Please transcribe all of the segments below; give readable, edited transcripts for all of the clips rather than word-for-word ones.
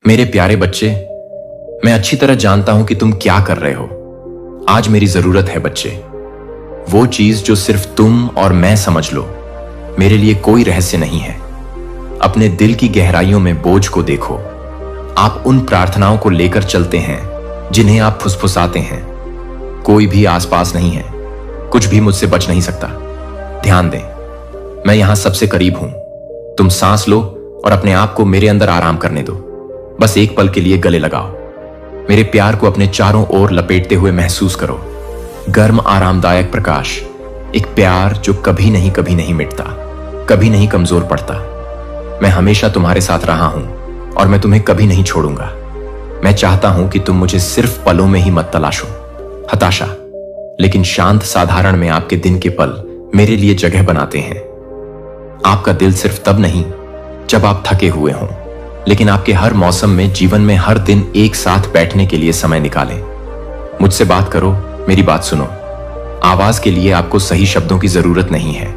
मेरे प्यारे बच्चे, मैं अच्छी तरह जानता हूं कि तुम क्या कर रहे हो। आज मेरी जरूरत है बच्चे, वो चीज जो सिर्फ तुम और मैं समझ लो। मेरे लिए कोई रहस्य नहीं है। अपने दिल की गहराइयों में बोझ को देखो। आप उन प्रार्थनाओं को लेकर चलते हैं जिन्हें आप फुसफुसाते हैं। कोई भी आसपास नहीं है, कुछ भी मुझसे बच नहीं सकता। ध्यान दें, मैं यहां सबसे करीब हूं। तुम सांस लो और अपने आप को मेरे अंदर आराम करने दो। बस एक पल के लिए गले लगाओ। मेरे प्यार को अपने चारों ओर लपेटते हुए महसूस करो। गर्म आरामदायक प्रकाश, एक प्यार जो कभी नहीं मिटता, कभी नहीं कमजोर पड़ता। मैं हमेशा तुम्हारे साथ रहा हूं और मैं तुम्हें कभी नहीं छोड़ूंगा। मैं चाहता हूं कि तुम मुझे सिर्फ पलों में ही मत तलाशो, हताशा, लेकिन शांत साधारण में आपके दिन के पल मेरे लिए जगह बनाते हैं। आपका दिल सिर्फ तब नहीं जब आप थके हुए हों, लेकिन आपके हर मौसम में, जीवन में हर दिन एक साथ बैठने के लिए समय निकालें। मुझसे बात करो, मेरी बात सुनो। आवाज के लिए आपको सही शब्दों की जरूरत नहीं है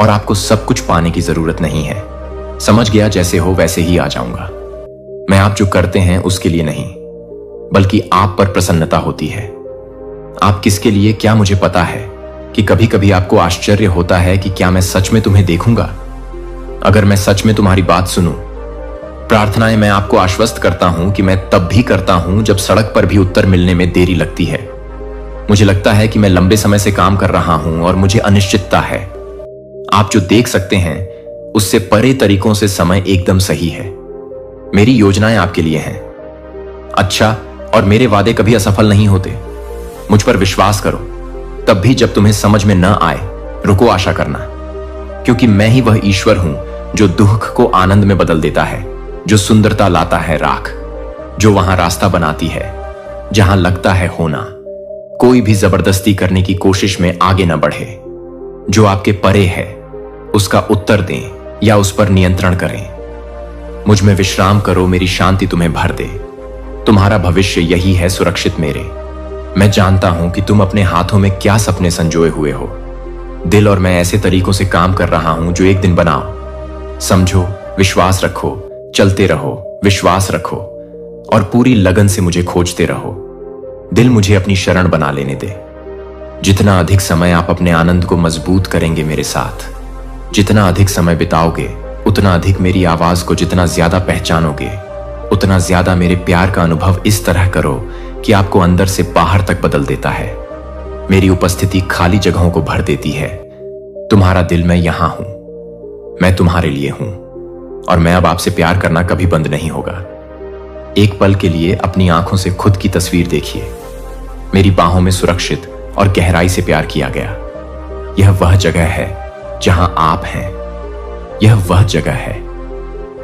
और आपको सब कुछ पाने की जरूरत नहीं है। समझ गया, जैसे हो वैसे ही आ जाऊंगा। मैं आप जो करते हैं उसके लिए नहीं, बल्कि आप पर प्रसन्नता होती है। आप किसके लिए, क्या मुझे पता है कि कभी कभी आपको आश्चर्य होता है कि क्या मैं सच में तुम्हें देखूंगा। अगर मैं सच में तुम्हारी बात सुनूं, प्रार्थनाएं मैं आपको आश्वस्त करता हूं कि मैं तब भी करता हूं जब सड़क पर भी उत्तर मिलने में देरी लगती है। मुझे लगता है कि मैं लंबे समय से काम कर रहा हूं और मुझे अनिश्चितता है। आप जो देख सकते हैं उससे परे तरीकों से समय एकदम सही है। मेरी योजनाएं आपके लिए हैं। अच्छा, और मेरे वादे कभी असफल नहीं होते। मुझ पर विश्वास करो। तब भी जब तुम्हें समझ में न आए, रुको आशा करना, क्योंकि मैं ही वह ईश्वर हूं जो दुख को आनंद में बदल देता है, जो सुंदरता लाता है राख, जो वहां रास्ता बनाती है जहां लगता है होना। कोई भी जबरदस्ती करने की कोशिश में आगे न बढ़े। जो आपके परे है उसका उत्तर दें या उस पर नियंत्रण करें। मुझ में विश्राम करो, मेरी शांति तुम्हें भर दे। तुम्हारा भविष्य यही है, सुरक्षित मेरे। मैं जानता हूं कि तुम अपने हाथों में क्या सपने संजोए हुए हो। दिल और मैं ऐसे तरीकों से काम कर रहा हूं जो एक दिन बनाओ। समझो, विश्वास रखो, चलते रहो, विश्वास रखो और पूरी लगन से मुझे खोजते रहो। दिल मुझे अपनी शरण बना लेने दे। जितना अधिक समय आप अपने आनंद को मजबूत करेंगे मेरे साथ, जितना अधिक समय बिताओगे, उतना अधिक मेरी आवाज को जितना ज्यादा पहचानोगे, उतना ज्यादा मेरे प्यार का अनुभव इस तरह करो कि आपको अंदर से बाहर तक बदल देता है। मेरी उपस्थिति खाली जगहों को भर देती है। तुम्हारा दिल, मैं यहां हूं, मैं तुम्हारे लिए हूं और मैं अब आपसे प्यार करना कभी बंद नहीं होगा। एक पल के लिए अपनी आंखों से खुद की तस्वीर देखिए। मेरी बाहों में सुरक्षित और गहराई से प्यार किया गया। यह वह जगह है जहां आप हैं। यह वह जगह है,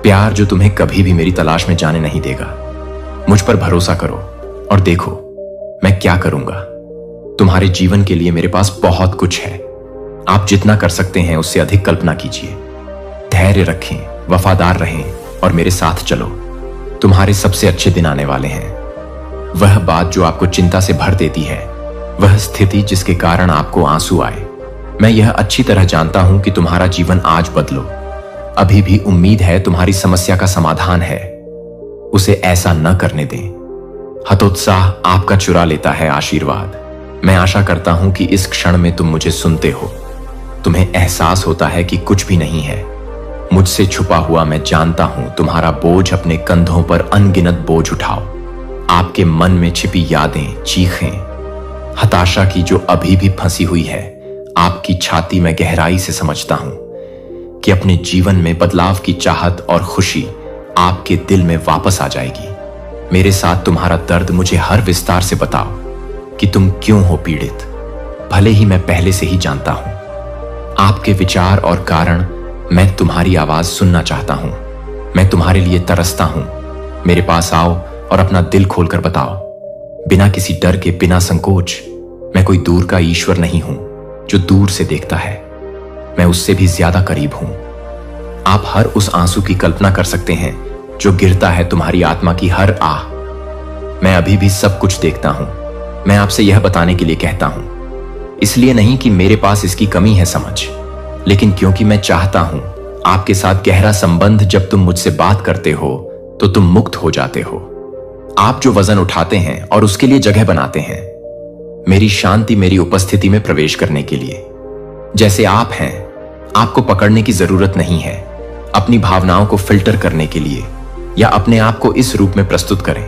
प्यार जो तुम्हें कभी भी मेरी तलाश में जाने नहीं देगा। मुझ पर भरोसा करो और देखो मैं क्या करूंगा। तुम्हारे जीवन के लिए मेरे पास बहुत कुछ है। आप जितना कर सकते हैं उससे अधिक कल्पना कीजिए। धैर्य रखें, वफादार रहें और मेरे साथ चलो। तुम्हारे सबसे अच्छे दिन आने वाले हैं। वह बात जो आपको चिंता से भर देती है, वह स्थिति जिसके कारण आपको आंसू आए, मैं यह अच्छी तरह जानता हूं कि तुम्हारा जीवन आज बदलो। अभी भी उम्मीद है, तुम्हारी समस्या का समाधान है। उसे ऐसा न करने दें। हतोत्साह आपका चुरा लेता है आशीर्वाद। मैं आशा करता हूं कि इस क्षण में तुम मुझे सुनते हो। तुम्हें एहसास होता है कि कुछ भी नहीं है मुझसे छुपा हुआ। मैं जानता हूं तुम्हारा बोझ, अपने कंधों पर अनगिनत बोझ उठाओ। आपके मन में छिपी यादें, चीखें, हताशा की जो अभी भी फंसी हुई है, आपकी छाती में गहराई से समझता हूं कि अपने जीवन में बदलाव की चाहत और खुशी आपके दिल में वापस आ जाएगी। मेरे साथ तुम्हारा दर्द मुझे हर विस्तार से बताओ कि तुम क्यों हो पीड़ित। भले ही मैं पहले से ही जानता हूं आपके विचार और कारण। मैं तुम्हारी आवाज सुनना चाहता हूं। मैं तुम्हारे लिए तरसता हूं। मेरे पास आओ और अपना दिल खोलकर बताओ, बिना किसी डर के, बिना संकोच। मैं कोई दूर का ईश्वर नहीं हूं जो दूर से देखता है। मैं उससे भी ज्यादा करीब हूं। आप हर उस आंसू की कल्पना कर सकते हैं जो गिरता है तुम्हारी आत्मा की हर आह। मैं अभी भी सब कुछ देखता हूं। मैं आपसे यह बताने के लिए कहता हूं, इसलिए नहीं कि मेरे पास इसकी कमी है समझ, लेकिन क्योंकि मैं चाहता हूं आपके साथ गहरा संबंध। जब तुम मुझसे बात करते हो तो तुम मुक्त हो जाते हो। आप जो वजन उठाते हैं और उसके लिए जगह बनाते हैं, मेरी शांति मेरी उपस्थिति में प्रवेश करने के लिए। जैसे आप हैं, आपको पकड़ने की जरूरत नहीं है अपनी भावनाओं को फिल्टर करने के लिए या अपने आप को इस रूप में प्रस्तुत करें।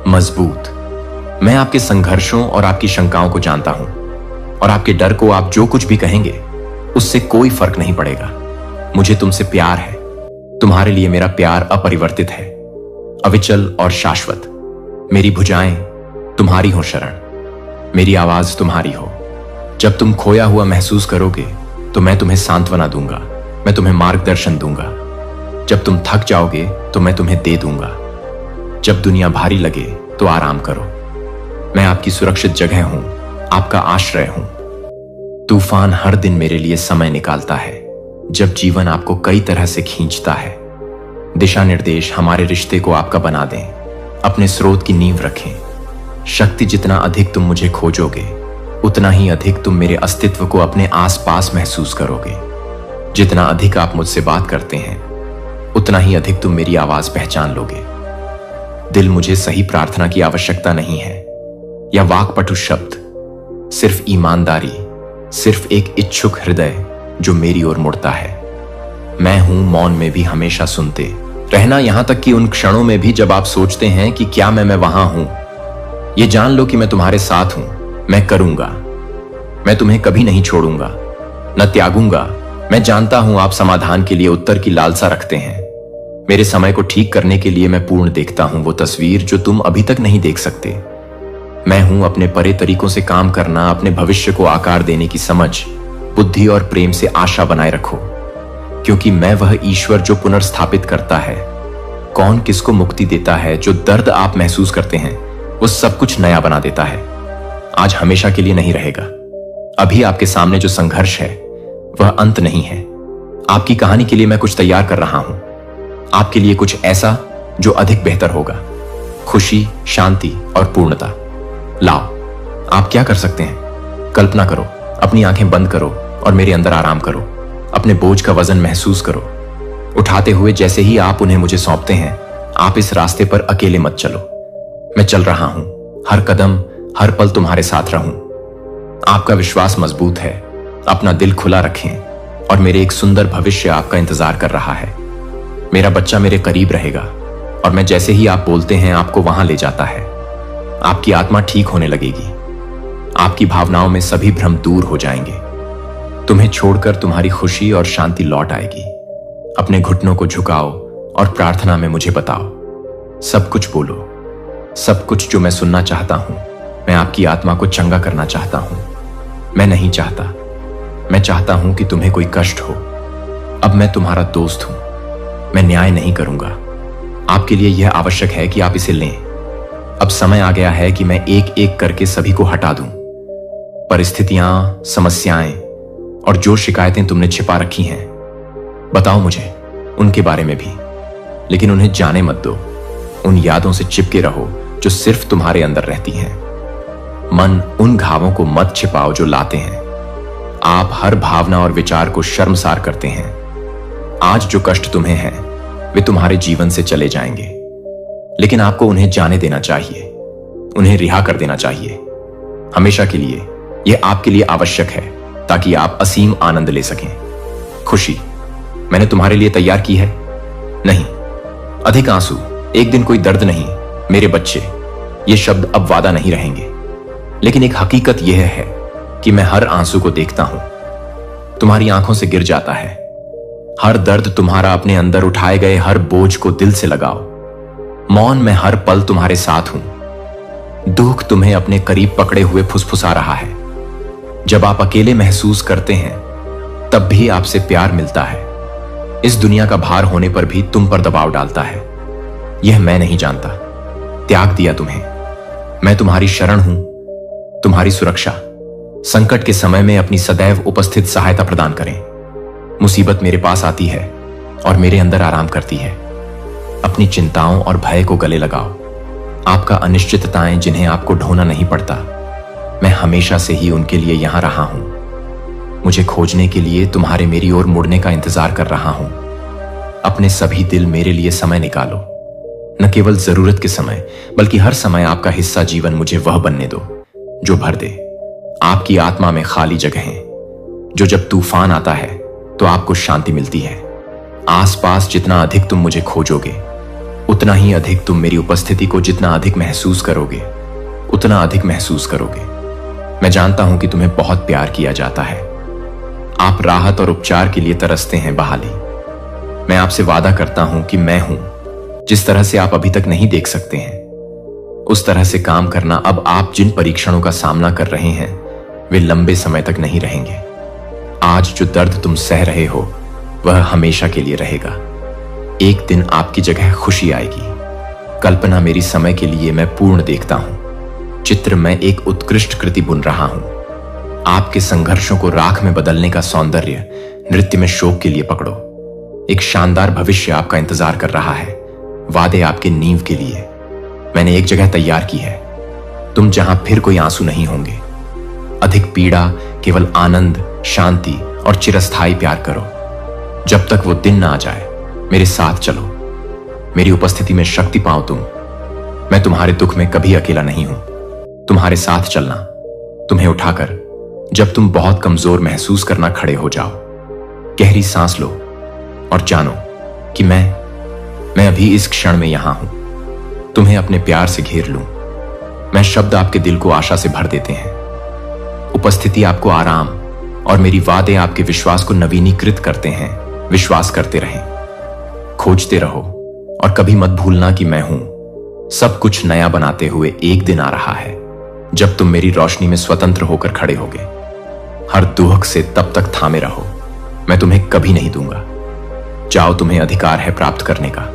मजबूत। मैं आपके संघर्षों और आपकी शंकाओं को जानता हूं और आपके डर को आप जो कुछ भी कहेंगे उससे कोई फर्क नहीं पड़ेगा। मुझे तुमसे प्यार है। तुम्हारे लिए मेरा प्यार अपरिवर्तित है, अविचल और शाश्वत। मेरी भुजाएं तुम्हारी हो शरण, मेरी आवाज तुम्हारी हो। जब तुम खोया हुआ महसूस करोगे तो मैं तुम्हें सांत्वना दूंगा, मैं तुम्हें मार्गदर्शन दूंगा। जब तुम थक जाओगे तो मैं तुम्हें दे दूंगा। जब दुनिया भारी लगे तो आराम करो। मैं आपकी सुरक्षित जगह हूं, आपका आश्रय हूं। तूफान हर दिन मेरे लिए समय निकालता है जब जीवन आपको कई तरह से खींचता है। दिशा निर्देश हमारे रिश्ते को आपका बना दें। अपने स्रोत की नींव रखें। शक्ति जितना अधिक तुम मुझे खोजोगे उतना ही अधिक तुम मेरे अस्तित्व को अपने आसपास महसूस करोगे। जितना अधिक आप मुझसे बात करते हैं उतना ही अधिक तुम मेरी आवाज पहचान लोगे। दिल, मुझे सही प्रार्थना की आवश्यकता नहीं है या वाकपटु शब्द, सिर्फ ईमानदारी, सिर्फ एक इच्छुक हृदय जो मेरी ओर मुड़ता है। मैं हूं मौन में भी हमेशा सुनते रहना, यहां तक कि उन क्षणों में भी जब आप सोचते हैं कि क्या मैं वहां हूं। यह जान लो कि मैं तुम्हारे साथ हूं। मैं करूंगा, मैं तुम्हें कभी नहीं छोड़ूंगा, न त्यागूंगा। मैं जानता हूं आप समाधान के लिए उत्तर की लालसा रखते हैं। मेरे समय को ठीक करने के लिए मैं पूर्ण देखता हूं वो तस्वीर जो तुम अभी तक नहीं देख सकते। मैं हूं अपने परे तरीकों से काम करना, अपने भविष्य को आकार देने की समझ, बुद्धि और प्रेम से आशा बनाए रखो, क्योंकि मैं वह ईश्वर जो पुनर्स्थापित करता है। कौन किसको मुक्ति देता है? जो दर्द आप महसूस करते हैं वो सब कुछ नया बना देता है। आज हमेशा के लिए नहीं रहेगा। अभी आपके सामने जो संघर्ष है वह अंत नहीं है। आपकी कहानी के लिए मैं कुछ तैयार कर रहा हूं, आपके लिए कुछ ऐसा जो अधिक बेहतर होगा। खुशी, शांति और पूर्णता लाओ। आप क्या कर सकते हैं? कल्पना करो, अपनी आंखें बंद करो और मेरे अंदर आराम करो। अपने बोझ का वजन महसूस करो, उठाते हुए जैसे ही आप उन्हें मुझे सौंपते हैं। आप इस रास्ते पर अकेले मत चलो, मैं चल रहा हूं। हर कदम, हर पल तुम्हारे साथ रहूं। आपका विश्वास मजबूत है। अपना दिल खुला रखें और मेरे एक सुंदर भविष्य आपका इंतजार कर रहा है। मेरा बच्चा मेरे करीब रहेगा और मैं जैसे ही आप बोलते हैं आपको वहां ले जाता है। आपकी आत्मा ठीक होने लगेगी। आपकी भावनाओं में सभी भ्रम दूर हो जाएंगे। तुम्हें छोड़कर तुम्हारी खुशी और शांति लौट आएगी। अपने घुटनों को झुकाओ और प्रार्थना में मुझे बताओ। सब कुछ बोलो, सब कुछ जो मैं सुनना चाहता हूं। मैं आपकी आत्मा को चंगा करना चाहता हूं। मैं नहीं चाहता, मैं चाहता हूं कि तुम्हें कोई कष्ट हो। अब मैं तुम्हारा दोस्त हूं। मैं न्याय नहीं करूंगा। आपके लिए यह आवश्यक है कि आप इसे लें। अब समय आ गया है कि मैं एक एक करके सभी को हटा दूं। परिस्थितियां, समस्याएं और जो शिकायतें तुमने छिपा रखी हैं, बताओ मुझे उनके बारे में भी, लेकिन उन्हें जाने मत दो। उन यादों से चिपके रहो जो सिर्फ तुम्हारे अंदर रहती हैं। मन, उन घावों को मत छिपाओ जो लाते हैं। आप हर भावना और विचार को शर्मसार करते हैं। आज जो कष्ट तुम्हें है वे तुम्हारे जीवन से चले जाएंगे, लेकिन आपको उन्हें जाने देना चाहिए, उन्हें रिहा कर देना चाहिए हमेशा के लिए। यह आपके लिए आवश्यक है ताकि आप असीम आनंद ले सकें। खुशी मैंने तुम्हारे लिए तैयार की है। नहीं, अधिक आंसू, एक दिन कोई दर्द नहीं। मेरे बच्चे, ये शब्द अब वादा नहीं रहेंगे, लेकिन एक हकीकत यह है कि मैं हर आंसू को देखता हूं। तुम्हारी आंखों से गिर जाता है हर दर्द। तुम्हारा अपने अंदर उठाए गए हर बोझ को दिल से लगाओ। मौन में हर पल तुम्हारे साथ हूं। दुख तुम्हें अपने करीब पकड़े हुए फुसफुसा रहा है। जब आप अकेले महसूस करते हैं तब भी आपसे प्यार मिलता है। इस दुनिया का भार होने पर भी तुम पर दबाव डालता है। यह मैं नहीं जानता। त्याग दिया तुम्हें। मैं तुम्हारी शरण हूं, तुम्हारी सुरक्षा। संकट के समय में अपनी सदैव उपस्थित सहायता प्रदान करें। मुसीबत मेरे पास आती है और मेरे अंदर आराम करती है। अपनी चिंताओं और भय को गले लगाओ। आपका अनिश्चितताएं जिन्हें आपको ढोना नहीं पड़ता, मैं हमेशा से ही उनके लिए यहां रहा हूं। मुझे खोजने के लिए तुम्हारे मेरी ओर मुड़ने का इंतजार कर रहा हूं। अपने सभी दिल मेरे लिए समय निकालो। न केवल जरूरत के समय बल्कि हर समय आपका हिस्सा जीवन मुझे वह बनने दो जो भर दे। आपकी आत्मा में खाली जगहें जो जब तूफान आता है तो आपको शांति मिलती है। आसपास जितना अधिक तुम मुझे खोजोगे उतना ही अधिक तुम मेरी उपस्थिति को जितना अधिक महसूस करोगे उतना अधिक महसूस करोगे। मैं जानता हूं कि तुम्हें बहुत प्यार किया जाता है। आप राहत और उपचार के लिए तरसते हैं बहाली। मैं आपसे वादा करता हूं कि मैं हूं जिस तरह से आप अभी तक नहीं देख सकते हैं उस तरह से काम करना। अब आप जिन परीक्षणों का सामना कर रहे हैं वे लंबे समय तक नहीं रहेंगे। आज जो दर्द तुम सह रहे हो वह हमेशा के लिए रहेगा। एक दिन आपकी जगह खुशी आएगी। कल्पना मेरी समय के लिए मैं पूर्ण देखता हूं। चित्र में एक उत्कृष्ट कृति बुन रहा हूं। आपके संघर्षों को राख में बदलने का सौंदर्य नृत्य में शोक के लिए पकड़ो। एक शानदार भविष्य आपका इंतजार कर रहा है। वादे आपके नींव के लिए मैंने एक जगह तैयार की है। तुम जहां फिर कोई आंसू नहीं होंगे, अधिक पीड़ा, केवल आनंद, शांति और चिरस्थायी प्यार करो। जब तक वो दिन ना आ जाए मेरे साथ चलो। मेरी उपस्थिति में शक्ति पाओ तुम। मैं तुम्हारे दुख में कभी अकेला नहीं हूं। तुम्हारे साथ चलना, तुम्हें उठाकर जब तुम बहुत कमजोर महसूस करना खड़े हो जाओ। गहरी सांस लो और जानो कि मैं अभी इस क्षण में यहां हूं। तुम्हें अपने प्यार से घेर लूं। मैं शब्द आपके दिल को आशा से भर देते हैं। उपस्थिति आपको आराम और मेरी वादे आपके विश्वास को नवीनीकृत करते हैं। विश्वास करते रहें, खोजते रहो और कभी मत भूलना कि मैं हूं। सब कुछ नया बनाते हुए एक दिन आ रहा है जब तुम मेरी रोशनी में स्वतंत्र होकर खड़े होगे। हर दुख से तब तक थामे रहो, मैं तुम्हें कभी नहीं दूंगा। जाओ, तुम्हें अधिकार है प्राप्त करने का।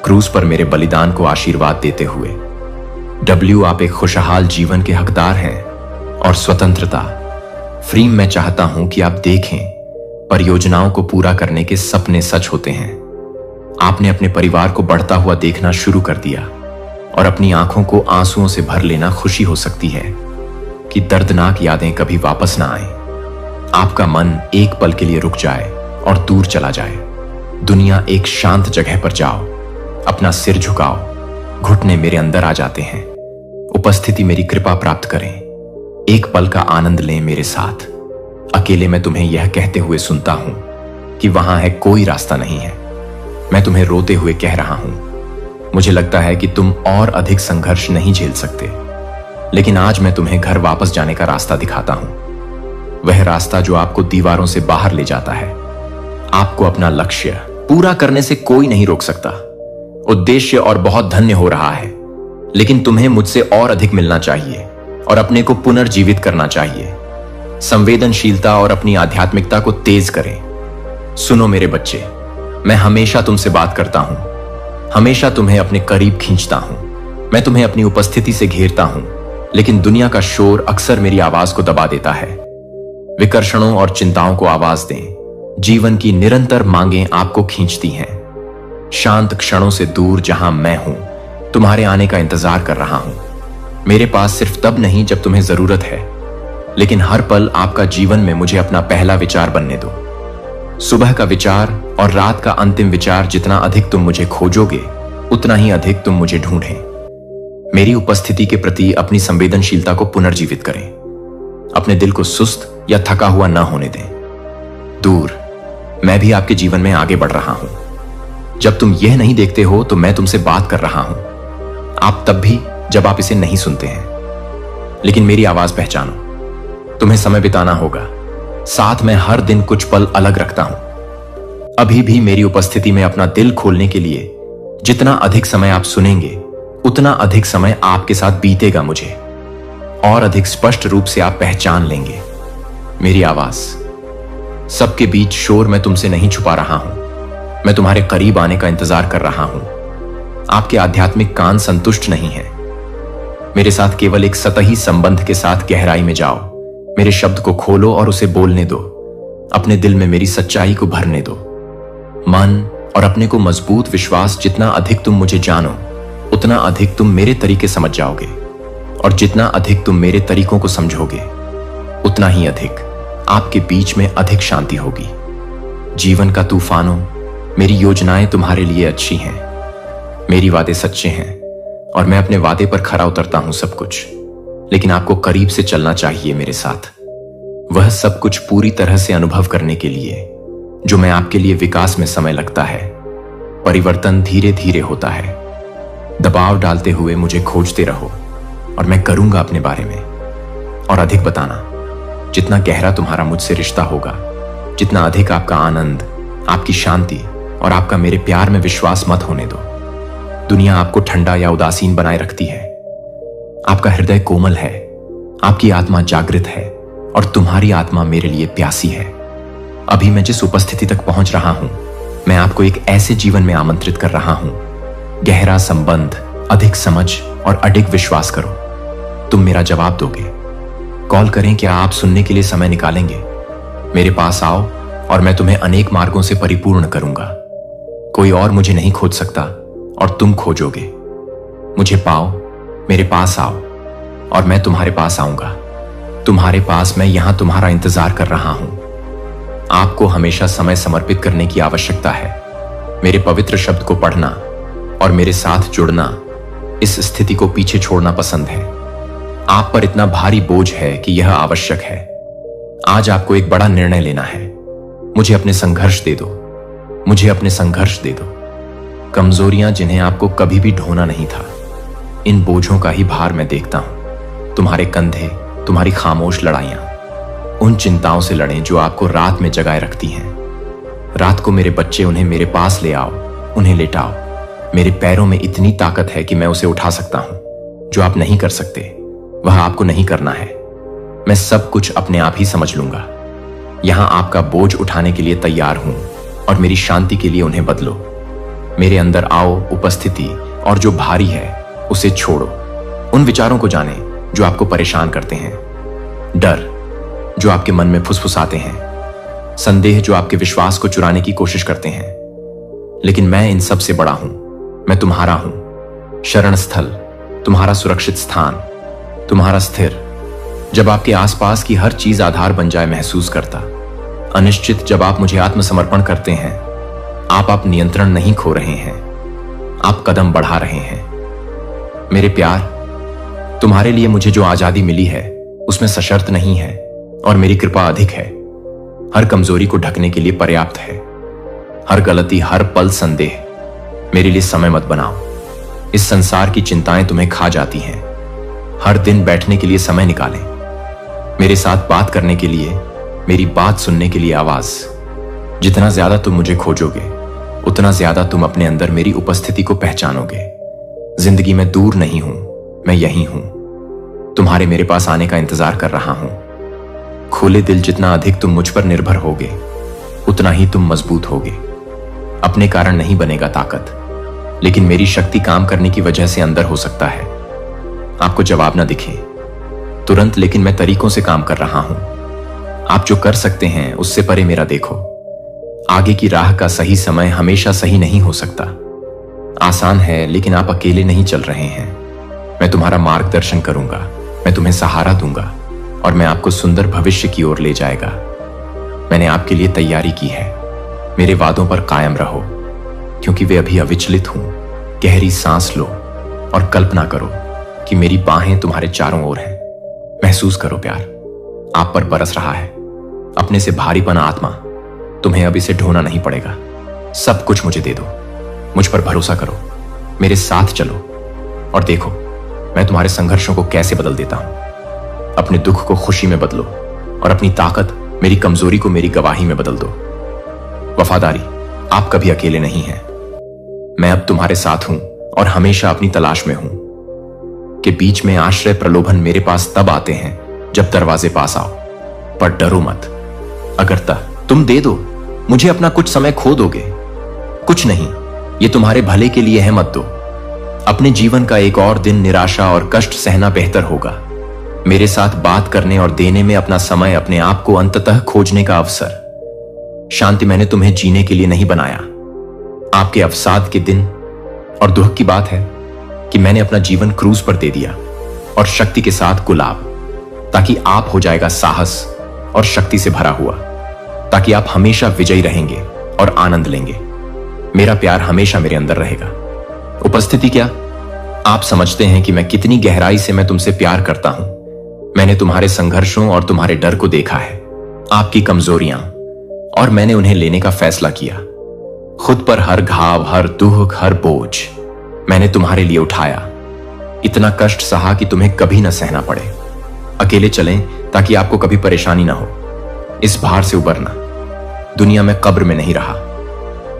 क्रूस पर मेरे बलिदान को आशीर्वाद देते हुए डब्ल्यू, आप एक खुशहाल जीवन के हकदार हैं और स्वतंत्रता। फ्रीम, मैं चाहता हूं कि आप देखें परियोजनाओं को पूरा करने के सपने सच होते हैं। आपने अपने परिवार को बढ़ता हुआ देखना शुरू कर दिया और अपनी आंखों को आंसुओं से भर लेना खुशी हो सकती है कि दर्दनाक यादें कभी वापस ना आए। आपका मन एक पल के लिए रुक जाए और दूर चला जाए। दुनिया एक शांत जगह पर जाओ, अपना सिर झुकाओ। घुटने मेरे अंदर आ जाते हैं। उपस्थिति मेरी कृपा प्राप्त करें। एक पल का आनंद लें मेरे साथ। अकेले मैं तुम्हें यह कहते हुए सुनता हूं कि वहां है कोई रास्ता नहीं है। मैं तुम्हें रोते हुए कह रहा हूं, मुझे लगता है कि तुम और अधिक संघर्ष नहीं झेल सकते, लेकिन आज मैं तुम्हें घर वापस जाने का रास्ता दिखाता हूं। वह रास्ता जो आपको दीवारों से बाहर ले जाता है। आपको अपना लक्ष्य पूरा करने से कोई नहीं रोक सकता। उद्देश्य और बहुत धन्य हो रहा है, लेकिन तुम्हें मुझसे और अधिक मिलना चाहिए और अपने को पुनर्जीवित करना चाहिए। संवेदनशीलता और अपनी आध्यात्मिकता को तेज करें। सुनो मेरे बच्चे, मैं हमेशा तुमसे बात करता हूं, हमेशा तुम्हें अपने करीब खींचता हूं। मैं तुम्हें अपनी उपस्थिति से घेरता हूं, लेकिन दुनिया का शोर अक्सर मेरी आवाज को दबा देता है। विकर्षणों और चिंताओं को आवाज दें। जीवन की निरंतर मांगें आपको खींचती हैं। शांत क्षणों से दूर जहां मैं हूं, तुम्हारे आने का इंतजार कर रहा हूं। मेरे पास सिर्फ तब नहीं जब तुम्हें जरूरत है, लेकिन हर पल आपका जीवन में मुझे अपना पहला विचार बनने दो। सुबह का विचार और रात का अंतिम विचार, जितना अधिक तुम मुझे खोजोगे उतना ही अधिक तुम मुझे ढूंढें। मेरी उपस्थिति के प्रति अपनी संवेदनशीलता को पुनर्जीवित करें। अपने दिल को सुस्त या थका हुआ न होने दें। दूर, मैं भी आपके जीवन में आगे बढ़ रहा हूं। जब तुम यह नहीं देखते हो तो मैं तुमसे बात कर रहा हूं। आप तब भी जब आप इसे नहीं सुनते हैं, लेकिन मेरी आवाज पहचानो। तुम्हें समय बिताना होगा साथ में। हर दिन कुछ पल अलग रखता हूं। अभी भी मेरी उपस्थिति में अपना दिल खोलने के लिए जितना अधिक समय आप सुनेंगे उतना अधिक समय आपके साथ बीतेगा। मुझे और अधिक स्पष्ट रूप से आप पहचान लेंगे मेरी आवाज। सबके बीच शोर मैं तुमसे नहीं छुपा रहा हूं। मैं तुम्हारे करीब आने का इंतजार कर रहा हूं। आपके आध्यात्मिक कान संतुष्ट नहीं है। मेरे साथ केवल एक सतही संबंध के साथ गहराई में जाओ। मेरे शब्द को खोलो और उसे बोलने दो। अपने दिल में मेरी सच्चाई को भरने दो। मन और अपने को मजबूत विश्वास, जितना अधिक तुम मुझे जानो उतना अधिक तुम मेरे तरीके समझ जाओगे, और जितना अधिक तुम मेरे तरीकों को समझोगे उतना ही अधिक आपके बीच में अधिक शांति होगी। जीवन का तूफानों, मेरी योजनाएं तुम्हारे लिए अच्छी हैं। मेरी वादे सच्चे हैं और मैं अपने वादे पर खरा उतरता हूं सब कुछ, लेकिन आपको करीब से चलना चाहिए मेरे साथ। वह सब कुछ पूरी तरह से अनुभव करने के लिए जो मैं आपके लिए विकास में समय लगता है, परिवर्तन धीरे धीरे होता है। दबाव डालते हुए मुझे खोजते रहो और मैं करूंगा अपने बारे में और अधिक बताना। जितना गहरा तुम्हारा मुझसे रिश्ता होगा, जितना अधिक आपका आनंद, आपकी शांति और आपका मेरे प्यार में विश्वास मत होने दो। दुनिया आपको ठंडा या उदासीन बनाए रखती है। आपका हृदय कोमल है, आपकी आत्मा जागृत है और तुम्हारी आत्मा मेरे लिए प्यासी है। अभी मैं जिस उपस्थिति तक पहुंच रहा हूं, मैं आपको एक ऐसे जीवन में आमंत्रित कर रहा हूं। गहरा संबंध, अधिक समझ और अडिग विश्वास करो। तुम मेरा जवाब दोगे। कॉल करें, क्या आप सुनने के लिए समय निकालेंगे? मेरे पास आओ और मैं तुम्हें अनेक मार्गों से परिपूर्ण करूंगा। कोई और मुझे नहीं खोज सकता और तुम खोजोगे। मुझे पाओ, मेरे पास आओ और मैं तुम्हारे पास आऊंगा। तुम्हारे पास मैं यहां तुम्हारा इंतजार कर रहा हूं। आपको हमेशा समय समर्पित करने की आवश्यकता है। मेरे पवित्र शब्द को पढ़ना और मेरे साथ जुड़ना, इस स्थिति को पीछे छोड़ना पसंद है। आप पर इतना भारी बोझ है कि यह आवश्यक है। आज आपको एक बड़ा निर्णय लेना है। मुझे अपने संघर्ष दे दो, मुझे अपने संघर्ष दे दो। कमजोरियां जिन्हें आपको कभी भी ढोना नहीं था, इन बोझों का ही भार मैं देखता हूं। तुम्हारे कंधे, तुम्हारी खामोश लड़ाइयां, उन चिंताओं से लड़ें जो आपको रात में जगाए रखती हैं। रात को मेरे बच्चे, उन्हें मेरे पास ले आओ, उन्हें लेटाओ। मेरे पैरों में इतनी ताकत है कि मैं उसे उठा सकता हूं। जो आप नहीं कर सकते, वह आपको नहीं करना है। मैं सब कुछ अपने आप ही समझ लूंगा। यहां आपका बोझ उठाने के लिए तैयार हूं और मेरी शांति के लिए उन्हें बदलो। मेरे अंदर आओ, उपस्थिति, और जो भारी है उसे छोड़ो। उन विचारों को जाने जो आपको परेशान करते हैं, डर जो आपके मन में फुसफुसाते हैं, संदेह जो आपके विश्वास को चुराने की कोशिश करते हैं। लेकिन मैं इन सब से बड़ा हूं। मैं तुम्हारा हूं, शरण स्थल, तुम्हारा सुरक्षित स्थान, तुम्हारा स्थिर। जब आपके आसपास की हर चीज आधार बन जाए महसूस करता, अनिश्चित जब आप मुझे आत्मसमर्पण करते हैं, आप नियंत्रण नहीं खो रहे हैं, आप कदम बढ़ा रहे हैं। मेरे प्यार, तुम्हारे लिए मुझे जो आजादी मिली है उसमें सशर्त नहीं है और मेरी कृपा अधिक है। हर कमजोरी को ढकने के लिए पर्याप्त है। हर गलती, हर पल संदेह। मेरे लिए समय मत बनाओ। इस संसार की चिंताएं तुम्हें खा जाती हैं। हर दिन बैठने के लिए समय निकालें, मेरे साथ बात करने के लिए, मेरी बात सुनने के लिए आवाज। जितना ज्यादा तुम मुझे खोजोगे, उतना ज्यादा तुम अपने अंदर मेरी उपस्थिति को पहचानोगे। जिंदगी में दूर नहीं हूं, मैं यहीं हूं। तुम्हारे मेरे पास आने का इंतजार कर रहा हूं। खोले दिल, जितना अधिक तुम मुझ पर निर्भर होगे, उतना ही तुम मजबूत होगे। अपने कारण नहीं बनेगा ताकत, लेकिन मेरी शक्ति काम करने की वजह से अंदर हो सकता है। आपको जवाब ना दिखे तुरंत, लेकिन मैं तरीकों से काम कर रहा हूं। आप जो कर सकते हैं उससे परे मेरा देखो। आगे की राह का सही समय हमेशा सही नहीं हो सकता। आसान है, लेकिन आप अकेले नहीं चल रहे हैं। मैं तुम्हारा मार्गदर्शन करूंगा, मैं तुम्हें सहारा दूंगा और मैं आपको सुंदर भविष्य की ओर ले जाएगा। मैंने आपके लिए तैयारी की है। मेरे वादों पर कायम रहो, क्योंकि वे अभी अविचलित हूं। गहरी सांस लो और कल्पना करो कि मेरी बाहें तुम्हारे चारों ओर हैं। महसूस करो प्यार आप पर बरस रहा है। अपने से भारीपन आत्मा, तुम्हें अब इसे ढोना नहीं पड़ेगा। सब कुछ मुझे दे दो, मुझ पर भरोसा करो, मेरे साथ चलो और देखो मैं तुम्हारे संघर्षों को कैसे बदल देता हूं। अपने दुख को खुशी में बदलो और अपनी ताकत, मेरी कमजोरी को मेरी गवाही में बदल दो। वफादारी, आप कभी अकेले नहीं हैं। मैं अब तुम्हारे साथ हूं और हमेशा अपनी तलाश में हूं। के बीच में आश्रय प्रलोभन मेरे पास तब आते हैं जब दरवाजे पास आओ, पर डरो मत। अगर तुम दे दो, मुझे अपना कुछ समय खो दोगे। कुछ नहीं, ये तुम्हारे भले के लिए है, मत दो। अपने जीवन का एक और दिन निराशा और कष्ट सहना बेहतर होगा। मेरे साथ बात करने और देने में अपना समय, अपने आप को अंततः खोजने का अवसर। शांति मैंने तुम्हें जीने के लिए नहीं बनाया। आपके अवसाद के दिन और दुख की बात है कि मैंने अपना जीवन क्रूज पर दे दिया और शक्ति के साथ गुलाब, ताकि आप हो जाएगा साहस और शक्ति से भरा हुआ, ताकि आप हमेशा विजयी रहेंगे और आनंद लेंगे। मेरा प्यार हमेशा मेरे अंदर रहेगा। उपस्थिति क्या? आप समझते हैं कि मैं कितनी गहराई से मैं तुमसे प्यार करता हूं। मैंने तुम्हारे संघर्षों और तुम्हारे डर को देखा है, आपकी कमजोरियां, और मैंने उन्हें लेने का फैसला किया। खुद पर हर घाव, हर दुख, हर बोझ मैंने तुम्हारे लिए उठाया। इतना कष्ट सहा कि तुम्हें कभी न सहना पड़े। अकेले चलें ताकि आपको कभी परेशानी ना हो। इस भार से उबरना। दुनिया में कब्र में नहीं रहा,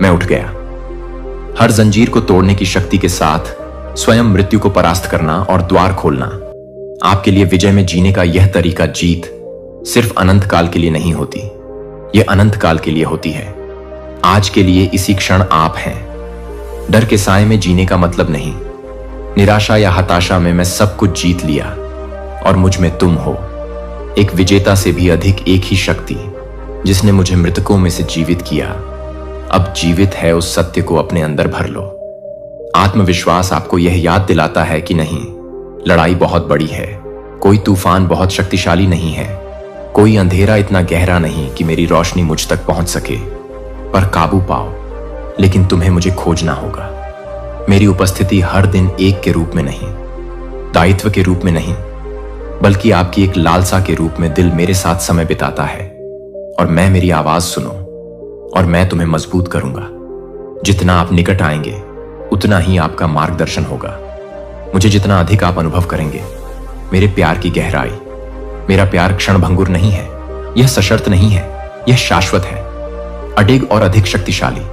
मैं उठ गया। हर जंजीर को तोड़ने की शक्ति के साथ स्वयं मृत्यु को परास्त करना और द्वार खोलना। आपके लिए विजय में जीने का यह तरीका जीत सिर्फ अनंत काल के लिए नहीं होती, यह अनंत काल के लिए होती है। आज के लिए इसी क्षण आप हैं। डर के साए में जीने का मतलब नहीं, निराशा या हताशा में मैं सब कुछ जीत लिया और मुझ में तुम हो। एक विजेता से भी अधिक एक ही शक्ति जिसने मुझे मृतकों में से जीवित किया, अब जीवित है। उस सत्य को अपने अंदर भर लो। आत्मविश्वास आपको यह याद दिलाता है कि नहीं, लड़ाई बहुत बड़ी है, कोई तूफान बहुत शक्तिशाली नहीं है, कोई अंधेरा इतना गहरा नहीं कि मेरी रोशनी मुझ तक पहुंच सके। पर काबू पाओ, लेकिन तुम्हें मुझे खोजना होगा। मेरी उपस्थिति हर दिन एक के रूप में नहीं, दायित्व के रूप में नहीं, बल्कि आपकी एक लालसा के रूप में दिल मेरे साथ समय बिताता है। और मैं मेरी आवाज सुनो और मैं तुम्हें मजबूत करूंगा। जितना आप निकट आएंगे उतना ही आपका मार्गदर्शन होगा। मुझे जितना अधिक आप अनुभव करेंगे, मेरे प्यार की गहराई। मेरा प्यार क्षणभंगुर नहीं है, यह सशर्त नहीं है, यह शाश्वत है, अडिग और अधिक शक्तिशाली।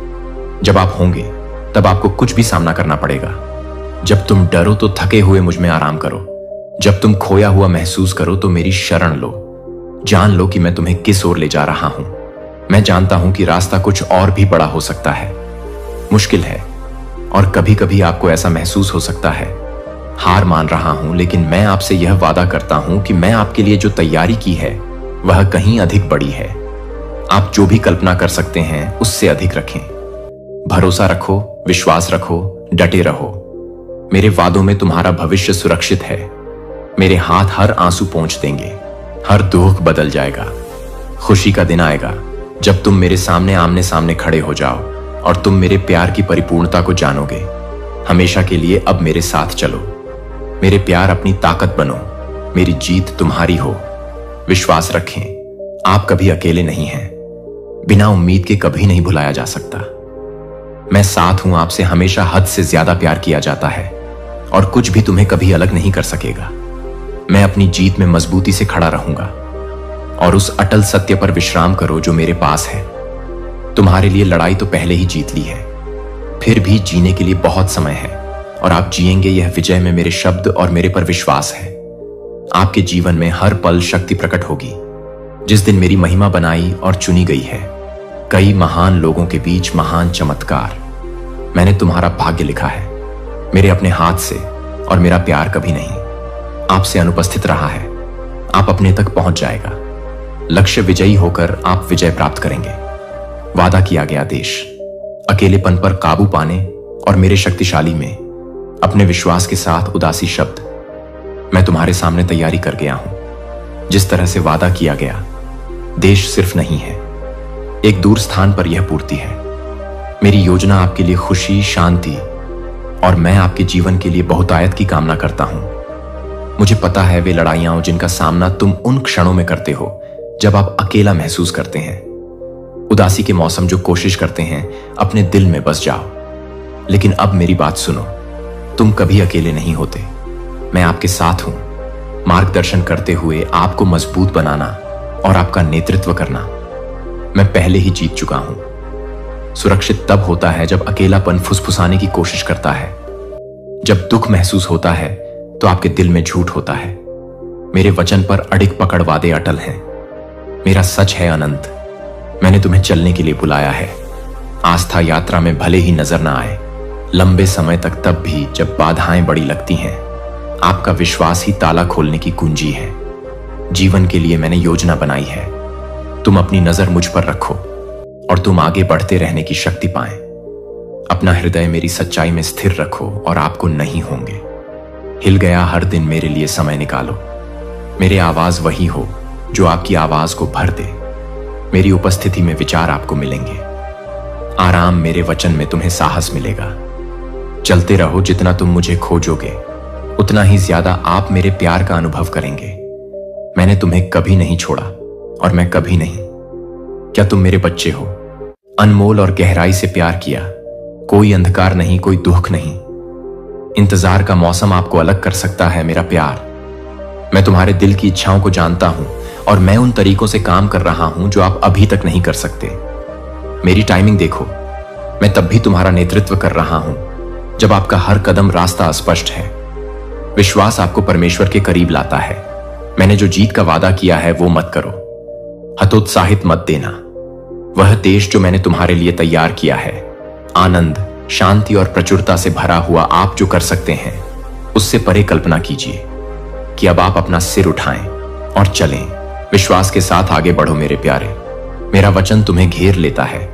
जब आप होंगे तब आपको कुछ भी सामना करना पड़ेगा। जब तुम डरो तो थके हुए मुझ में आराम करो। जब तुम खोया हुआ महसूस करो तो मेरी शरण लो। जान लो कि मैं तुम्हें किस ओर ले जा रहा हूं। मैं जानता हूं कि रास्ता कुछ और भी बड़ा हो सकता है, मुश्किल है, और कभी कभी आपको ऐसा महसूस हो सकता है हार मान रहा हूं। लेकिन मैं आपसे यह वादा करता हूं कि मैं आपके लिए जो तैयारी की है वह कहीं अधिक बड़ी है। आप जो भी कल्पना कर सकते हैं उससे अधिक रखें। भरोसा रखो, विश्वास रखो, डटे रहो। मेरे वादों में तुम्हारा भविष्य सुरक्षित है। मेरे हाथ हर आंसू पोंछ देंगे, हर दुख बदल जाएगा। खुशी का दिन आएगा जब तुम मेरे सामने आमने सामने खड़े हो जाओ और तुम मेरे प्यार की परिपूर्णता को जानोगे। हमेशा के लिए अब मेरे साथ चलो। मेरे प्यार, अपनी ताकत बनो। मेरी जीत तुम्हारी हो। विश्वास रखें, आप कभी अकेले नहीं हैं। बिना उम्मीद के कभी नहीं भुलाया जा सकता। मैं साथ हूं आपसे। हमेशा हद से ज्यादा प्यार किया जाता है और कुछ भी तुम्हें कभी अलग नहीं कर सकेगा। मैं अपनी जीत में मजबूती से खड़ा रहूंगा और उस अटल सत्य पर विश्राम करो जो मेरे पास है। तुम्हारे लिए लड़ाई तो पहले ही जीत ली है, फिर भी जीने के लिए बहुत समय है और आप जिएंगे। यह विजय में मेरे शब्द और मेरे पर विश्वास है। आपके जीवन में हर पल शक्ति प्रकट होगी। जिस दिन मेरी महिमा बनाई और चुनी गई है, कई महान लोगों के बीच महान चमत्कार। मैंने तुम्हारा भाग्य लिखा है मेरे अपने हाथ से, और मेरा प्यार कभी नहीं आपसे अनुपस्थित रहा है। आप अपने तक पहुंच जाएगा। लक्ष्य विजयी होकर आप विजय प्राप्त करेंगे। वादा किया गया देश। अकेलेपन पर काबू पाने और मेरे शक्तिशाली में अपने विश्वास के साथ उदासी शब्द। मैं तुम्हारे सामने तैयारी कर गया हूं। जिस तरह से वादा किया गया, देश सिर्फ नहीं है, एक दूर स्थान पर यह पूर्ति है। मेरी योजना आपके लिए खुशी, शांति, और मैं आपके जीवन के लिए बहुतायत की कामना करता हूं। मुझे पता है वे लड़ाइयां जिनका सामना तुम उन क्षणों में करते हो जब आप अकेला महसूस करते हैं। उदासी के मौसम जो कोशिश करते हैं अपने दिल में बस जाओ। लेकिन अब मेरी बात सुनो, तुम कभी अकेले नहीं होते। मैं आपके साथ हूं, मार्गदर्शन करते हुए आपको मजबूत बनाना और आपका नेतृत्व करना। मैं पहले ही जीत चुका हूं। सुरक्षित तब होता है जब अकेलापन फुसफुसाने की कोशिश करता है। जब दुख महसूस होता है तो आपके दिल में झूठ होता है। मेरे वचन पर अडिग पकड़ वादे अटल हैं। मेरा सच है अनंत। मैंने तुम्हें चलने के लिए बुलाया है। आस्था यात्रा में भले ही नजर ना आए लंबे समय तक, तब भी जब बाधाएं बड़ी लगती हैं, आपका विश्वास ही ताला खोलने की कुंजी है। जीवन के लिए मैंने योजना बनाई है। तुम अपनी नजर मुझ पर रखो और तुम आगे बढ़ते रहने की शक्ति पाएं। अपना हृदय मेरी सच्चाई में स्थिर रखो और आपको नहीं होंगे। हिल गया हर दिन मेरे लिए समय निकालो। मेरी आवाज वही हो जो आपकी आवाज को भर दे। मेरी उपस्थिति में विचार आपको मिलेंगे। आराम मेरे वचन में तुम्हें साहस मिलेगा। चलते रहो, जितना तुम मुझे खोजोगे उतना ही ज्यादा आप मेरे प्यार का अनुभव करेंगे। मैंने तुम्हें कभी नहीं छोड़ा और मैं कभी नहीं। क्या तुम मेरे बच्चे हो? अनमोल और गहराई से प्यार किया, कोई अंधकार नहीं, कोई दुख नहीं। इंतजार का मौसम आपको अलग कर सकता है मेरा प्यार। मैं तुम्हारे दिल की इच्छाओं को जानता हूं और मैं उन तरीकों से काम कर रहा हूं जो आप अभी तक नहीं कर सकते। मेरी टाइमिंग देखो, मैं तब भी तुम्हारा नेतृत्व कर रहा हूं जब आपका हर कदम रास्ता अस्पष्ट है। विश्वास आपको परमेश्वर के करीब लाता है। मैंने जो जीत का वादा किया है वो मत करो, हतोत्साहित मत देना। वह देश जो मैंने तुम्हारे लिए तैयार किया है, आनंद, शांति और प्रचुरता से भरा हुआ आप जो कर सकते हैं, उससे परे कल्पना कीजिए कि अब आप अपना सिर उठाएं और चलें। विश्वास के साथ आगे बढ़ो मेरे प्यारे। मेरा वचन तुम्हें घेर लेता है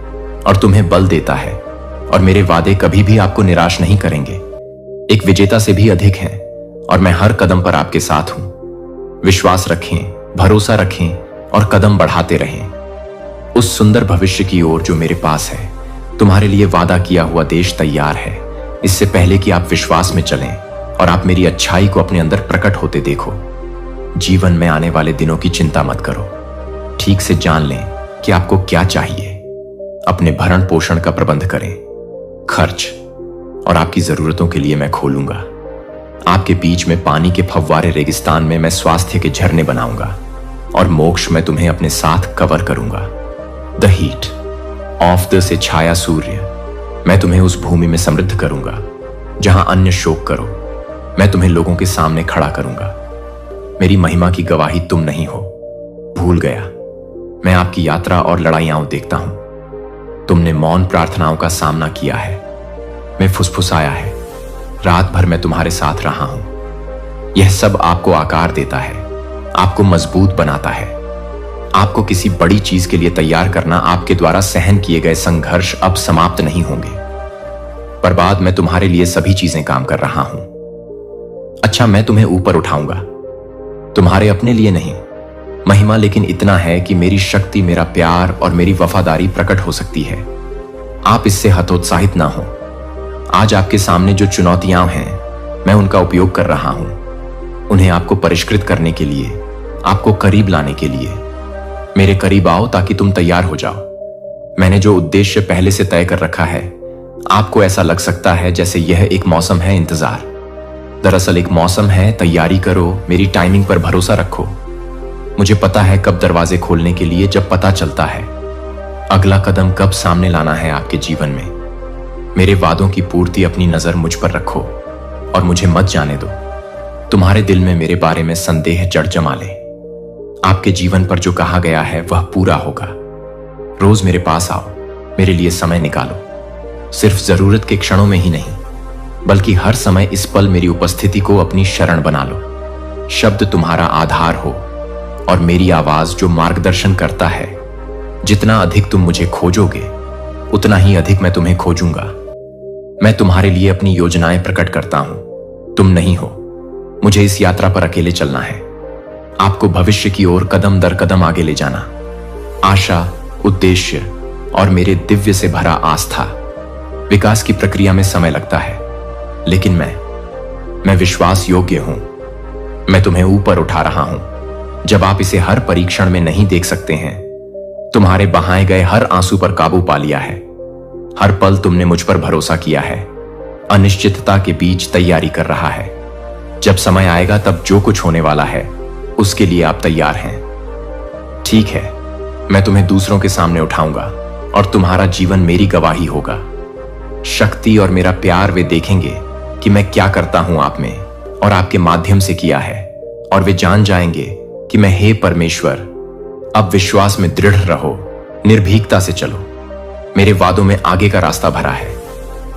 और तुम्हें बल देता है, और मेरे वादे कभी भी आपको निराश नहीं करेंगे। एक विजेता से भी अधिक हैं और मैं हर कदम पर आपके साथ हूं। विश्वास रखें, भरोसा रखें और कदम बढ़ाते रहें उस सुंदर भविष्य की ओर जो मेरे पास है। तुम्हारे लिए वादा किया हुआ देश तैयार है। इससे पहले कि आप विश्वास में चलें और आप मेरी अच्छाई को अपने अंदर प्रकट होते देखो, जीवन में आने वाले दिनों की चिंता मत करो। ठीक से जान लें कि आपको क्या चाहिए। अपने भरण पोषण का प्रबंध करें, खर्च और आपकी जरूरतों के लिए मैं खोलूंगा। आपके बीच में पानी के फव्वारे रेगिस्तान में मैं स्वास्थ्य के झरने बनाऊंगा और मोक्ष में तुम्हें अपने साथ कवर करूंगा। द हीट ऑफ द से छाया सूर्य, मैं तुम्हें उस भूमि में समृद्ध करूंगा जहां अन्य शोक करो। मैं तुम्हें लोगों के सामने खड़ा करूंगा। मेरी महिमा की गवाही तुम नहीं हो। भूल गया, मैं आपकी यात्रा और लड़ाइयां देखता हूं। तुमने मौन प्रार्थनाओं का सामना किया है, मैं फुसफुसाया है। रात भर मैं तुम्हारे साथ रहा हूं। यह सब आपको आकार देता है, आपको मजबूत बनाता है। आपको किसी बड़ी चीज के लिए तैयार करना, आपके द्वारा सहन किए गए संघर्ष अब समाप्त नहीं होंगे। पर बाद मैं तुम्हारे लिए सभी चीजें काम कर रहा हूं। अच्छा, मैं तुम्हें ऊपर उठाऊंगा, तुम्हारे अपने लिए नहीं। महिमा लेकिन इतना है कि मेरी शक्ति, मेरा प्यार और मेरी वफादारी प्रकट हो सकती है। आप इससे हतोत्साहित ना हो। आज आपके सामने जो चुनौतियां हैं, मैं उनका उपयोग कर रहा हूं, उन्हें आपको परिष्कृत करने के लिए, आपको करीब लाने के लिए। मेरे करीब आओ ताकि तुम तैयार हो जाओ। मैंने जो उद्देश्य पहले से तय कर रखा है, आपको ऐसा लग सकता है जैसे यह एक मौसम है इंतजार। दरअसल एक मौसम है तैयारी करो, मेरी टाइमिंग पर भरोसा रखो। मुझे पता है कब दरवाजे खोलने के लिए, जब पता चलता है अगला कदम कब सामने लाना है आपके जीवन में। मेरे वादों की पूर्ति अपनी नजर मुझ पर रखो और मुझे मत जाने दो तुम्हारे दिल में मेरे बारे में संदेह जड़ जमा ले। आपके जीवन पर जो कहा गया है वह पूरा होगा। रोज मेरे पास आओ, मेरे लिए समय निकालो। सिर्फ जरूरत के क्षणों में ही नहीं, बल्कि हर समय इस पल मेरी उपस्थिति को अपनी शरण बना लो। शब्द तुम्हारा आधार हो और मेरी आवाज जो मार्गदर्शन करता है। जितना अधिक तुम मुझे खोजोगे, उतना ही अधिक मैं तुम्हें खोजूंगा। मैं तुम्हारे लिए अपनी योजनाएं प्रकट करता हूं, तुम नहीं हो। मुझे इस यात्रा पर अकेले चलना है, आपको भविष्य की ओर कदम दर कदम आगे ले जाना। आशा, उद्देश्य और मेरे दिव्य से भरा आस्था। विकास की प्रक्रिया में समय लगता है, लेकिन मैं विश्वास योग्य हूं। मैं तुम्हें ऊपर उठा रहा हूं। जब आप इसे हर परीक्षण में नहीं देख सकते हैं, तुम्हारे बहाए गए हर आंसू पर काबू पा लिया है। हर पल तुमने मुझ पर भरोसा किया है। अनिश्चितता के बीच तैयारी कर रहा है। जब समय आएगा तब जो कुछ होने वाला है उसके लिए आप तैयार हैं। ठीक है, मैं तुम्हें दूसरों के सामने उठाऊंगा और तुम्हारा जीवन मेरी गवाही होगा। शक्ति और मेरा प्यार वे देखेंगे कि मैं क्या करता हूं आप में और आपके माध्यम से किया है, और वे जान जाएंगे कि मैं, हे परमेश्वर, अब विश्वास में दृढ़ रहो, निर्भीकता से चलो। मेरे वादों में आगे का रास्ता भरा है,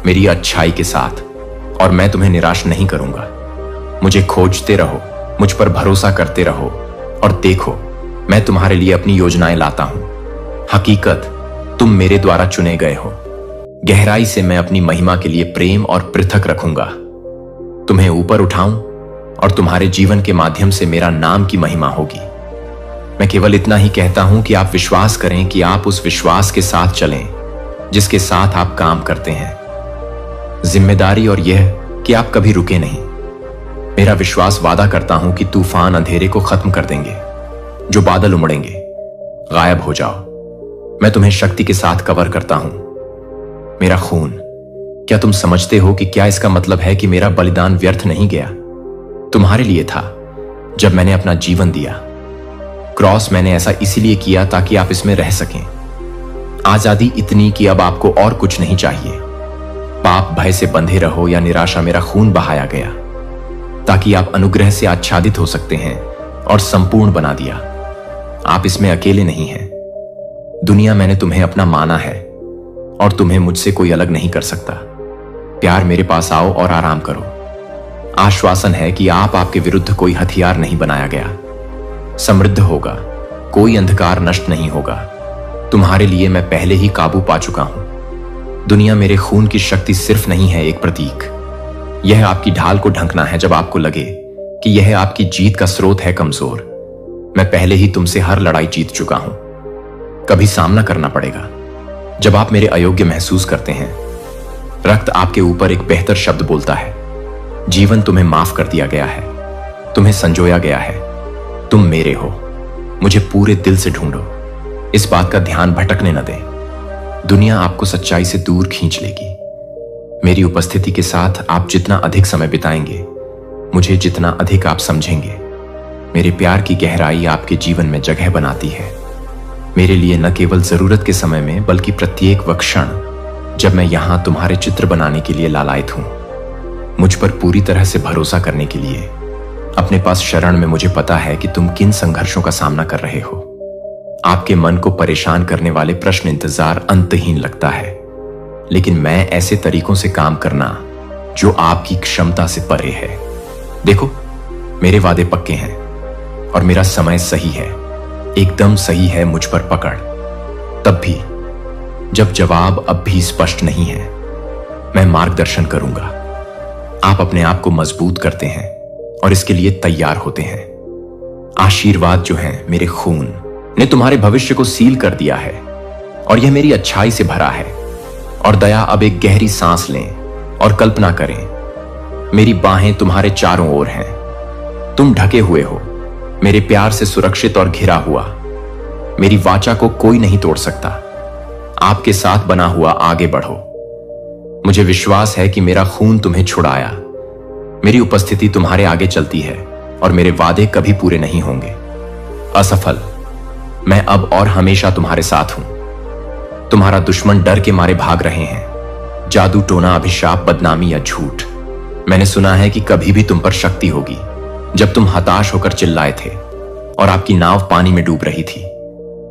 मेरी अच्छाई के साथ, और मैं तुम्हें निराश नहीं करूंगा। मुझे खोजते रहो, मुझ पर भरोसा करते रहो, और देखो मैं तुम्हारे लिए अपनी योजनाएं लाता हूं। हकीकत, तुम मेरे द्वारा चुने गए हो। गहराई से मैं अपनी महिमा के लिए प्रेम और पृथक रखूंगा। तुम्हें ऊपर उठाऊं और तुम्हारे जीवन के माध्यम से मेरा नाम की महिमा होगी। मैं केवल इतना ही कहता हूं कि आप विश्वास करें कि आप उस विश्वास के साथ चलें जिसके साथ आप काम करते हैं। जिम्मेदारी और यह कि आप कभी रुके नहीं। मेरा विश्वास वादा करता हूं कि तूफान अंधेरे को खत्म कर देंगे, जो बादल उमड़ेंगे, गायब हो जाओ। मैं तुम्हें शक्ति के साथ कवर करता हूं। मेरा खून, क्या तुम समझते हो कि क्या इसका मतलब है कि मेरा बलिदान व्यर्थ नहीं गया? तुम्हारे लिए था जब मैंने अपना जीवन दिया। क्रॉस मैंने ऐसा इसीलिए किया ताकि आप इसमें रह सकें। आजादी इतनी कि अब आपको और कुछ नहीं चाहिए। पाप भय से बंधे रहो या निराशा, मेरा खून बहाया गया ताकि आप अनुग्रह से आच्छादित हो सकते हैं और संपूर्ण बना दिया। आप इसमें अकेले नहीं हैं। दुनिया मैंने तुम्हें अपना माना है और तुम्हें मुझसे कोई अलग नहीं कर सकता। प्यार, मेरे पास आओ और आराम करो। आश्वासन है कि आपके विरुद्ध कोई हथियार नहीं बनाया गया। समृद्ध होगा, कोई अंधकार नष्ट नहीं होगा। तुम्हारे लिए मैं पहले ही काबू पा चुका हूं। दुनिया, मेरे खून की शक्ति सिर्फ नहीं है एक प्रतीक। यह आपकी ढाल को ढंकना है जब आपको लगे कि यह आपकी जीत का स्रोत है। कमजोर, मैं पहले ही तुमसे हर लड़ाई जीत चुका हूं। कभी सामना करना पड़ेगा जब आप मेरे अयोग्य महसूस करते हैं। रक्त आपके ऊपर एक बेहतर शब्द बोलता है। जीवन, तुम्हें माफ कर दिया गया है, तुम्हें संजोया गया है। तुम मेरे हो। मुझे पूरे दिल से ढूंढो। इस बात का ध्यान भटकने न दें। दुनिया आपको सच्चाई से दूर खींच लेगी। मेरी उपस्थिति के साथ आप जितना अधिक समय बिताएंगे, मुझे जितना अधिक आप समझेंगे। मेरे प्यार की गहराई आपके जीवन में जगह बनाती है। मेरे लिए न केवल जरूरत के समय में, बल्कि प्रत्येक वह क्षण जब मैं यहां तुम्हारे चित्र बनाने के लिए लालायित हूं। मुझ पर पूरी तरह से भरोसा करने के लिए। अपने पास शरण में मुझे पता है कि तुम किन संघर्षों का सामना कर रहे हो। आपके मन को परेशान करने वाले प्रश्न इंतजार अंतहीन लगता है, लेकिन मैं ऐसे तरीकों से काम करना जो आपकी क्षमता से परे है। देखो, मेरे वादे पक्के हैं और मेरा समय सही है, एकदम सही है। मुझ पर पकड़। तब भी जब जवाब अब भी स्पष्ट नहीं है, मैं मार्गदर्शन करूंगा। आप अपने आप को मजबूत करते हैं और इसके लिए तैयार होते हैं। आशीर्वाद जो है, मेरे खून ने तुम्हारे भविष्य को सील कर दिया है और यह मेरी अच्छाई से भरा है। और दया, अब एक गहरी सांस लें और कल्पना करें, मेरी बाहें तुम्हारे चारों ओर हैं। तुम ढके हुए हो, मेरे प्यार से सुरक्षित और घिरा हुआ। मेरी वाचा को कोई नहीं तोड़ सकता। आपके साथ बना हुआ आगे बढ़ो। मुझे विश्वास है कि मेरा खून तुम्हें छुड़ाया। मेरी उपस्थिति तुम्हारे आगे चलती है और मेरे वादे कभी पूरे नहीं होंगे। असफल, मैं अब और हमेशा तुम्हारे साथ हूं। तुम्हारा दुश्मन डर के मारे भाग रहे हैं। जादू, टोना, अभिशाप, बदनामी या झूठ। मैंने सुना है कि कभी भी तुम पर शक्ति होगी जब तुम हताश होकर चिल्लाए थे और आपकी नाव पानी में डूब रही थी।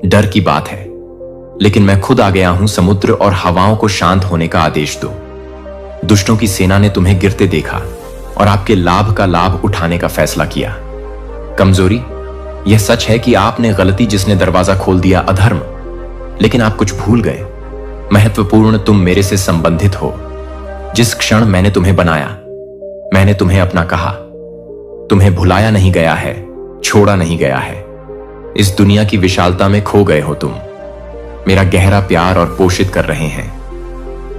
डर की बात है, लेकिन मैं खुद आ गया हूं। समुद्र और हवाओं को शांत होने का आदेश दो। दुष्टों की सेना ने तुम्हें गिरते देखा और आपके लाभ का लाभ उठाने का फैसला किया। कमजोरी, यह सच है कि आपने गलती जिसने दरवाजा खोल दिया, अधर्म, लेकिन आप कुछ भूल गए। महत्वपूर्ण, तुम मेरे से संबंधित हो। जिस क्षण मैंने तुम्हें बनाया, मैंने तुम्हें अपना कहा। तुम्हें भुलाया नहीं गया है, छोड़ा नहीं गया है। इस दुनिया की विशालता में खो गए हो तुम। मेरा गहरा प्यार और पोषित कर रहे हैं।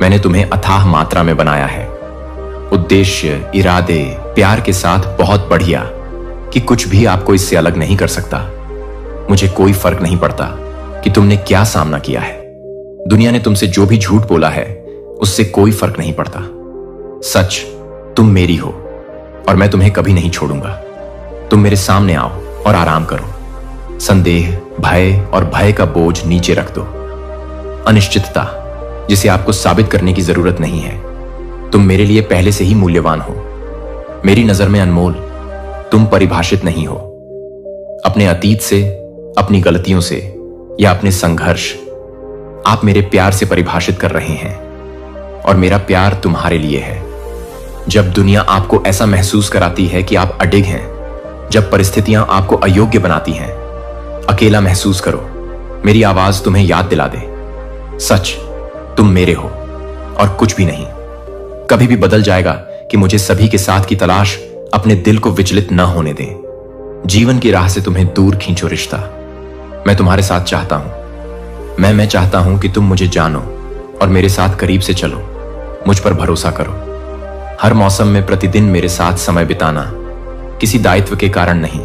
मैंने तुम्हें अथाह मात्रा में बनाया है, उद्देश्य, इरादे, प्यार के साथ बहुत बढ़िया कि कुछ भी आपको इससे अलग नहीं कर सकता। मुझे कोई फर्क नहीं पड़ता कि तुमने क्या सामना किया है। दुनिया ने तुमसे जो भी झूठ बोला है, उससे कोई फर्क नहीं पड़ता। सच, तुम मेरी हो और मैं तुम्हें कभी नहीं छोड़ूंगा। तुम मेरे सामने आओ और आराम करो। संदेह, भय और भय का बोझ नीचे रख दो। अनिश्चितता, जिसे आपको साबित करने की जरूरत नहीं है। तुम मेरे लिए पहले से ही मूल्यवान हो। मेरी नजर में अनमोल। तुम परिभाषित नहीं हो अपने अतीत से, अपनी गलतियों से या अपने संघर्ष। आप मेरे प्यार से परिभाषित कर रहे हैं और मेरा प्यार तुम्हारे लिए है। जब दुनिया आपको ऐसा महसूस कराती है कि आप अडिग हैं, जब परिस्थितियां आपको अयोग्य बनाती हैं, अकेला महसूस करो। मेरी आवाज तुम्हें याद दिला दे, सच, तुम मेरे हो और कुछ भी नहीं। कभी भी बदल जाएगा कि मुझे सभी के साथ की तलाश अपने दिल को विचलित न होने दें। जीवन की राह से तुम्हें दूर खींचो रिश्ता। मैं तुम्हारे साथ चाहता हूं। मैं चाहता हूं कि तुम मुझे जानो और मेरे साथ करीब से चलो। मुझ पर भरोसा करो। हर मौसम में प्रतिदिन मेरे साथ समय बिताना किसी दायित्व के कारण नहीं,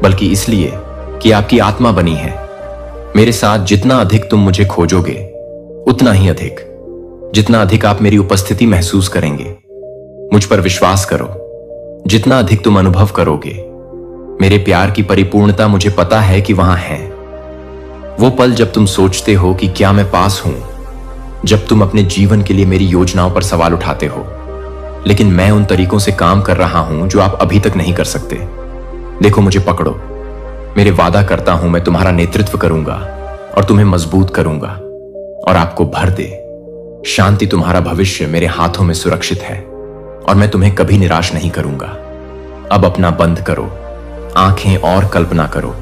बल्कि इसलिए कि आपकी आत्मा बनी है। मेरे साथ जितना अधिक तुम मुझे खोजोगे, उतना ही अधिक, जितना अधिक आप मेरी उपस्थिति महसूस करेंगे, मुझ पर विश्वास करो, जितना अधिक तुम अनुभव करोगे, मेरे प्यार की परिपूर्णता मुझे पता है कि वहां है। वो पल जब तुम सोचते हो कि क्या मैं पास हूं, जब तुम अपने जीवन के लिए मेरी योजनाओं पर सवाल उठाते हो, लेकिन मैं उन तरीकों से काम कर रहा हूं जो आप अभी तक नहीं कर सकते। देखो, मुझे पकड़ो। मेरे वादा करता हूं मैं तुम्हारा नेतृत्व करूंगा और तुम्हें मजबूत करूंगा और आपको भर दे। शांति, तुम्हारा भविष्य मेरे हाथों में सुरक्षित है और मैं तुम्हें कभी निराश नहीं करूंगा। अब अपना बंद करो आंखें और कल्पना करो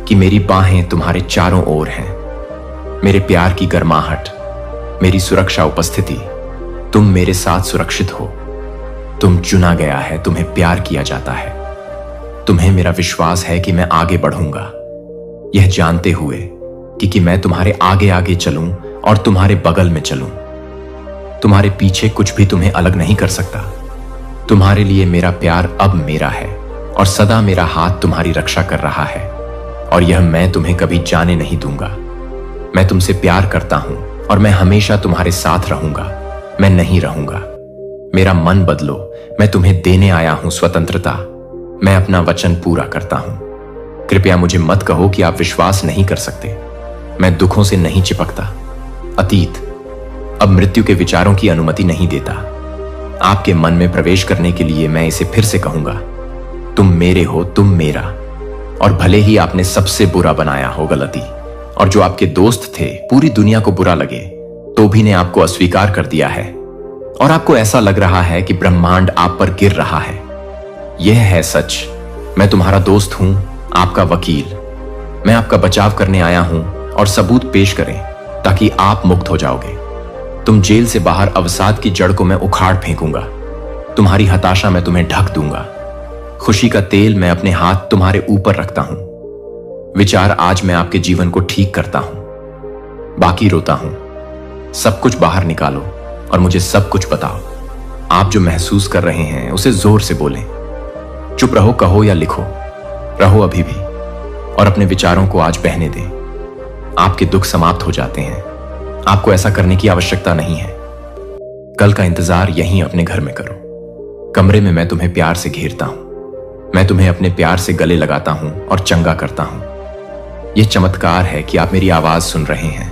कि मेरी बाहें तुम्हारे चारों ओर हैं। मेरे प्यार की गर्माहट, मेरी सुरक्षा उपस्थिति, तुम मेरे साथ सुरक्षित हो। तुम चुना गया है, तुम्हें प्यार किया जाता है। तुम्हें मेरा विश्वास है कि मैं आगे बढ़ूंगा, यह जानते हुए कि मैं तुम्हारे आगे आगे चलूं और तुम्हारे बगल में चलूं। तुम्हारे पीछे कुछ भी तुम्हें अलग नहीं कर सकता। तुम्हारे लिए मेरा प्यार अब मेरा है और सदा मेरा हाथ तुम्हारी रक्षा कर रहा है, और यह मैं तुम्हें कभी जाने नहीं दूंगा। मैं तुमसे प्यार करता हूं और मैं हमेशा तुम्हारे साथ रहूंगा। मैं नहीं रहूंगा। मेरा मन बदलो, मैं तुम्हें देने आया हूं स्वतंत्रता। मैं अपना वचन पूरा करता हूं। कृपया मुझे मत कहो कि आप विश्वास नहीं कर सकते। मैं दुखों से नहीं चिपकता। अतीत अब मृत्यु के विचारों की अनुमति नहीं देता। आपके मन में प्रवेश करने के लिए मैं इसे फिर से कहूंगा, तुम मेरे हो, तुम मेरा। और भले ही आपने सबसे बुरा बनाया हो गलती, और जो आपके दोस्त थे पूरी दुनिया को बुरा लगे, तो भी ने आपको अस्वीकार कर दिया है, और आपको ऐसा लग रहा है कि ब्रह्मांड आप पर गिर रहा है। यह है सच। मैं तुम्हारा दोस्त हूं, आपका वकील। मैं आपका बचाव करने आया हूं, और सबूत पेश करें ताकि आप मुक्त हो जाओगे। तुम जेल से बाहर अवसाद की जड़ को मैं उखाड़ फेंकूंगा। तुम्हारी हताशा मैं तुम्हें ढक दूंगा। खुशी का तेल मैं अपने हाथ तुम्हारे ऊपर रखता हूं। विचार, आज मैं आपके जीवन को ठीक करता हूं। बाकी रोता हूं। सब कुछ बाहर निकालो और मुझे सब कुछ बताओ। आप जो महसूस कर रहे हैं उसे जोर से बोलें। चुप रहो, कहो या लिखो, रहो अभी भी, और अपने विचारों को आज बहने दें। आपके दुख समाप्त हो जाते हैं। आपको ऐसा करने की आवश्यकता नहीं है। कल का इंतजार यहीं अपने घर में करो। कमरे में मैं तुम्हें प्यार से घेरता हूं। मैं तुम्हें अपने प्यार से गले लगाता हूं और चंगा करता हूं। यह चमत्कार है कि आप मेरी आवाज सुन रहे हैं।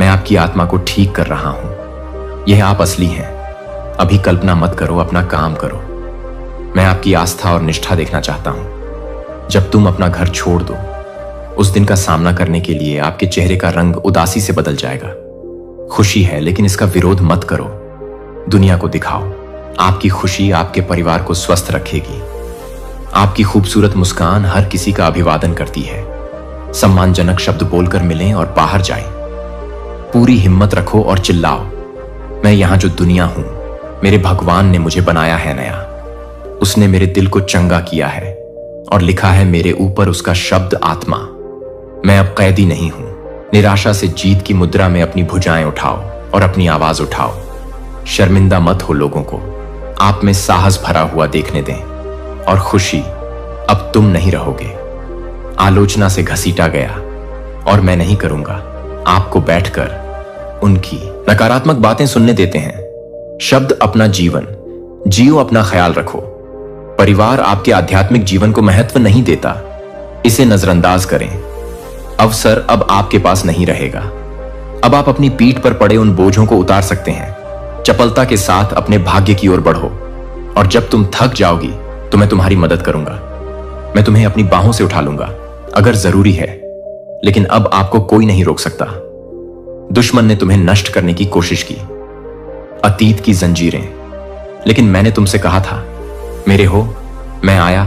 मैं आपकी आत्मा को ठीक कर रहा हूं। यह आप असली हैं। अभी कल्पना मत करो, अपना काम करो। मैं आपकी आस्था और निष्ठा देखना चाहता हूं। जब तुम अपना घर छोड़ दो, उस दिन का सामना करने के लिए आपके चेहरे का रंग उदासी से बदल जाएगा। खुशी है, लेकिन इसका विरोध मत करो। दुनिया को दिखाओ। आपकी खुशी आपके परिवार को स्वस्थ रखेगी। आपकी खूबसूरत मुस्कान हर किसी का अभिवादन करती है। सम्मानजनक शब्द बोलकर मिलें और बाहर जाएं। पूरी हिम्मत रखो और चिल्लाओ, मैं यहां जो दुनिया हूं, मेरे भगवान ने मुझे बनाया है नया। उसने मेरे दिल को चंगा किया है और लिखा है मेरे ऊपर उसका शब्द आत्मा। मैं अब कैदी नहीं हूं। निराशा से जीत की मुद्रा में अपनी भुजाएं उठाओ और अपनी आवाज उठाओ। शर्मिंदा मत हो। लोगों को आप में साहस भरा हुआ देखने दें, और खुशी, अब तुम नहीं रहोगे। आलोचना से घसीटा गया और मैं नहीं करूंगा। आपको बैठकर उनकी नकारात्मक बातें सुनने देते हैं। शब्द अपना जीवन जियो, अपना ख्याल रखो। परिवार आपके आध्यात्मिक जीवन को महत्व नहीं देता, इसे नजरअंदाज करें। अवसर अब आपके पास नहीं रहेगा। अब आप अपनी पीठ पर पड़े उन बोझों को उतार सकते हैं। चपलता के साथ अपने भाग्य की ओर बढ़ो, और जब तुम थक जाओगी तो मैं तुम्हारी मदद करूंगा। मैं तुम्हें अपनी बाहों से उठा लूंगा अगर जरूरी है, लेकिन अब आपको कोई नहीं रोक सकता। दुश्मन ने तुम्हें नष्ट करने की कोशिश की, अतीत की जंजीरें, लेकिन मैंने तुमसे कहा था, मेरे हो, मैं आया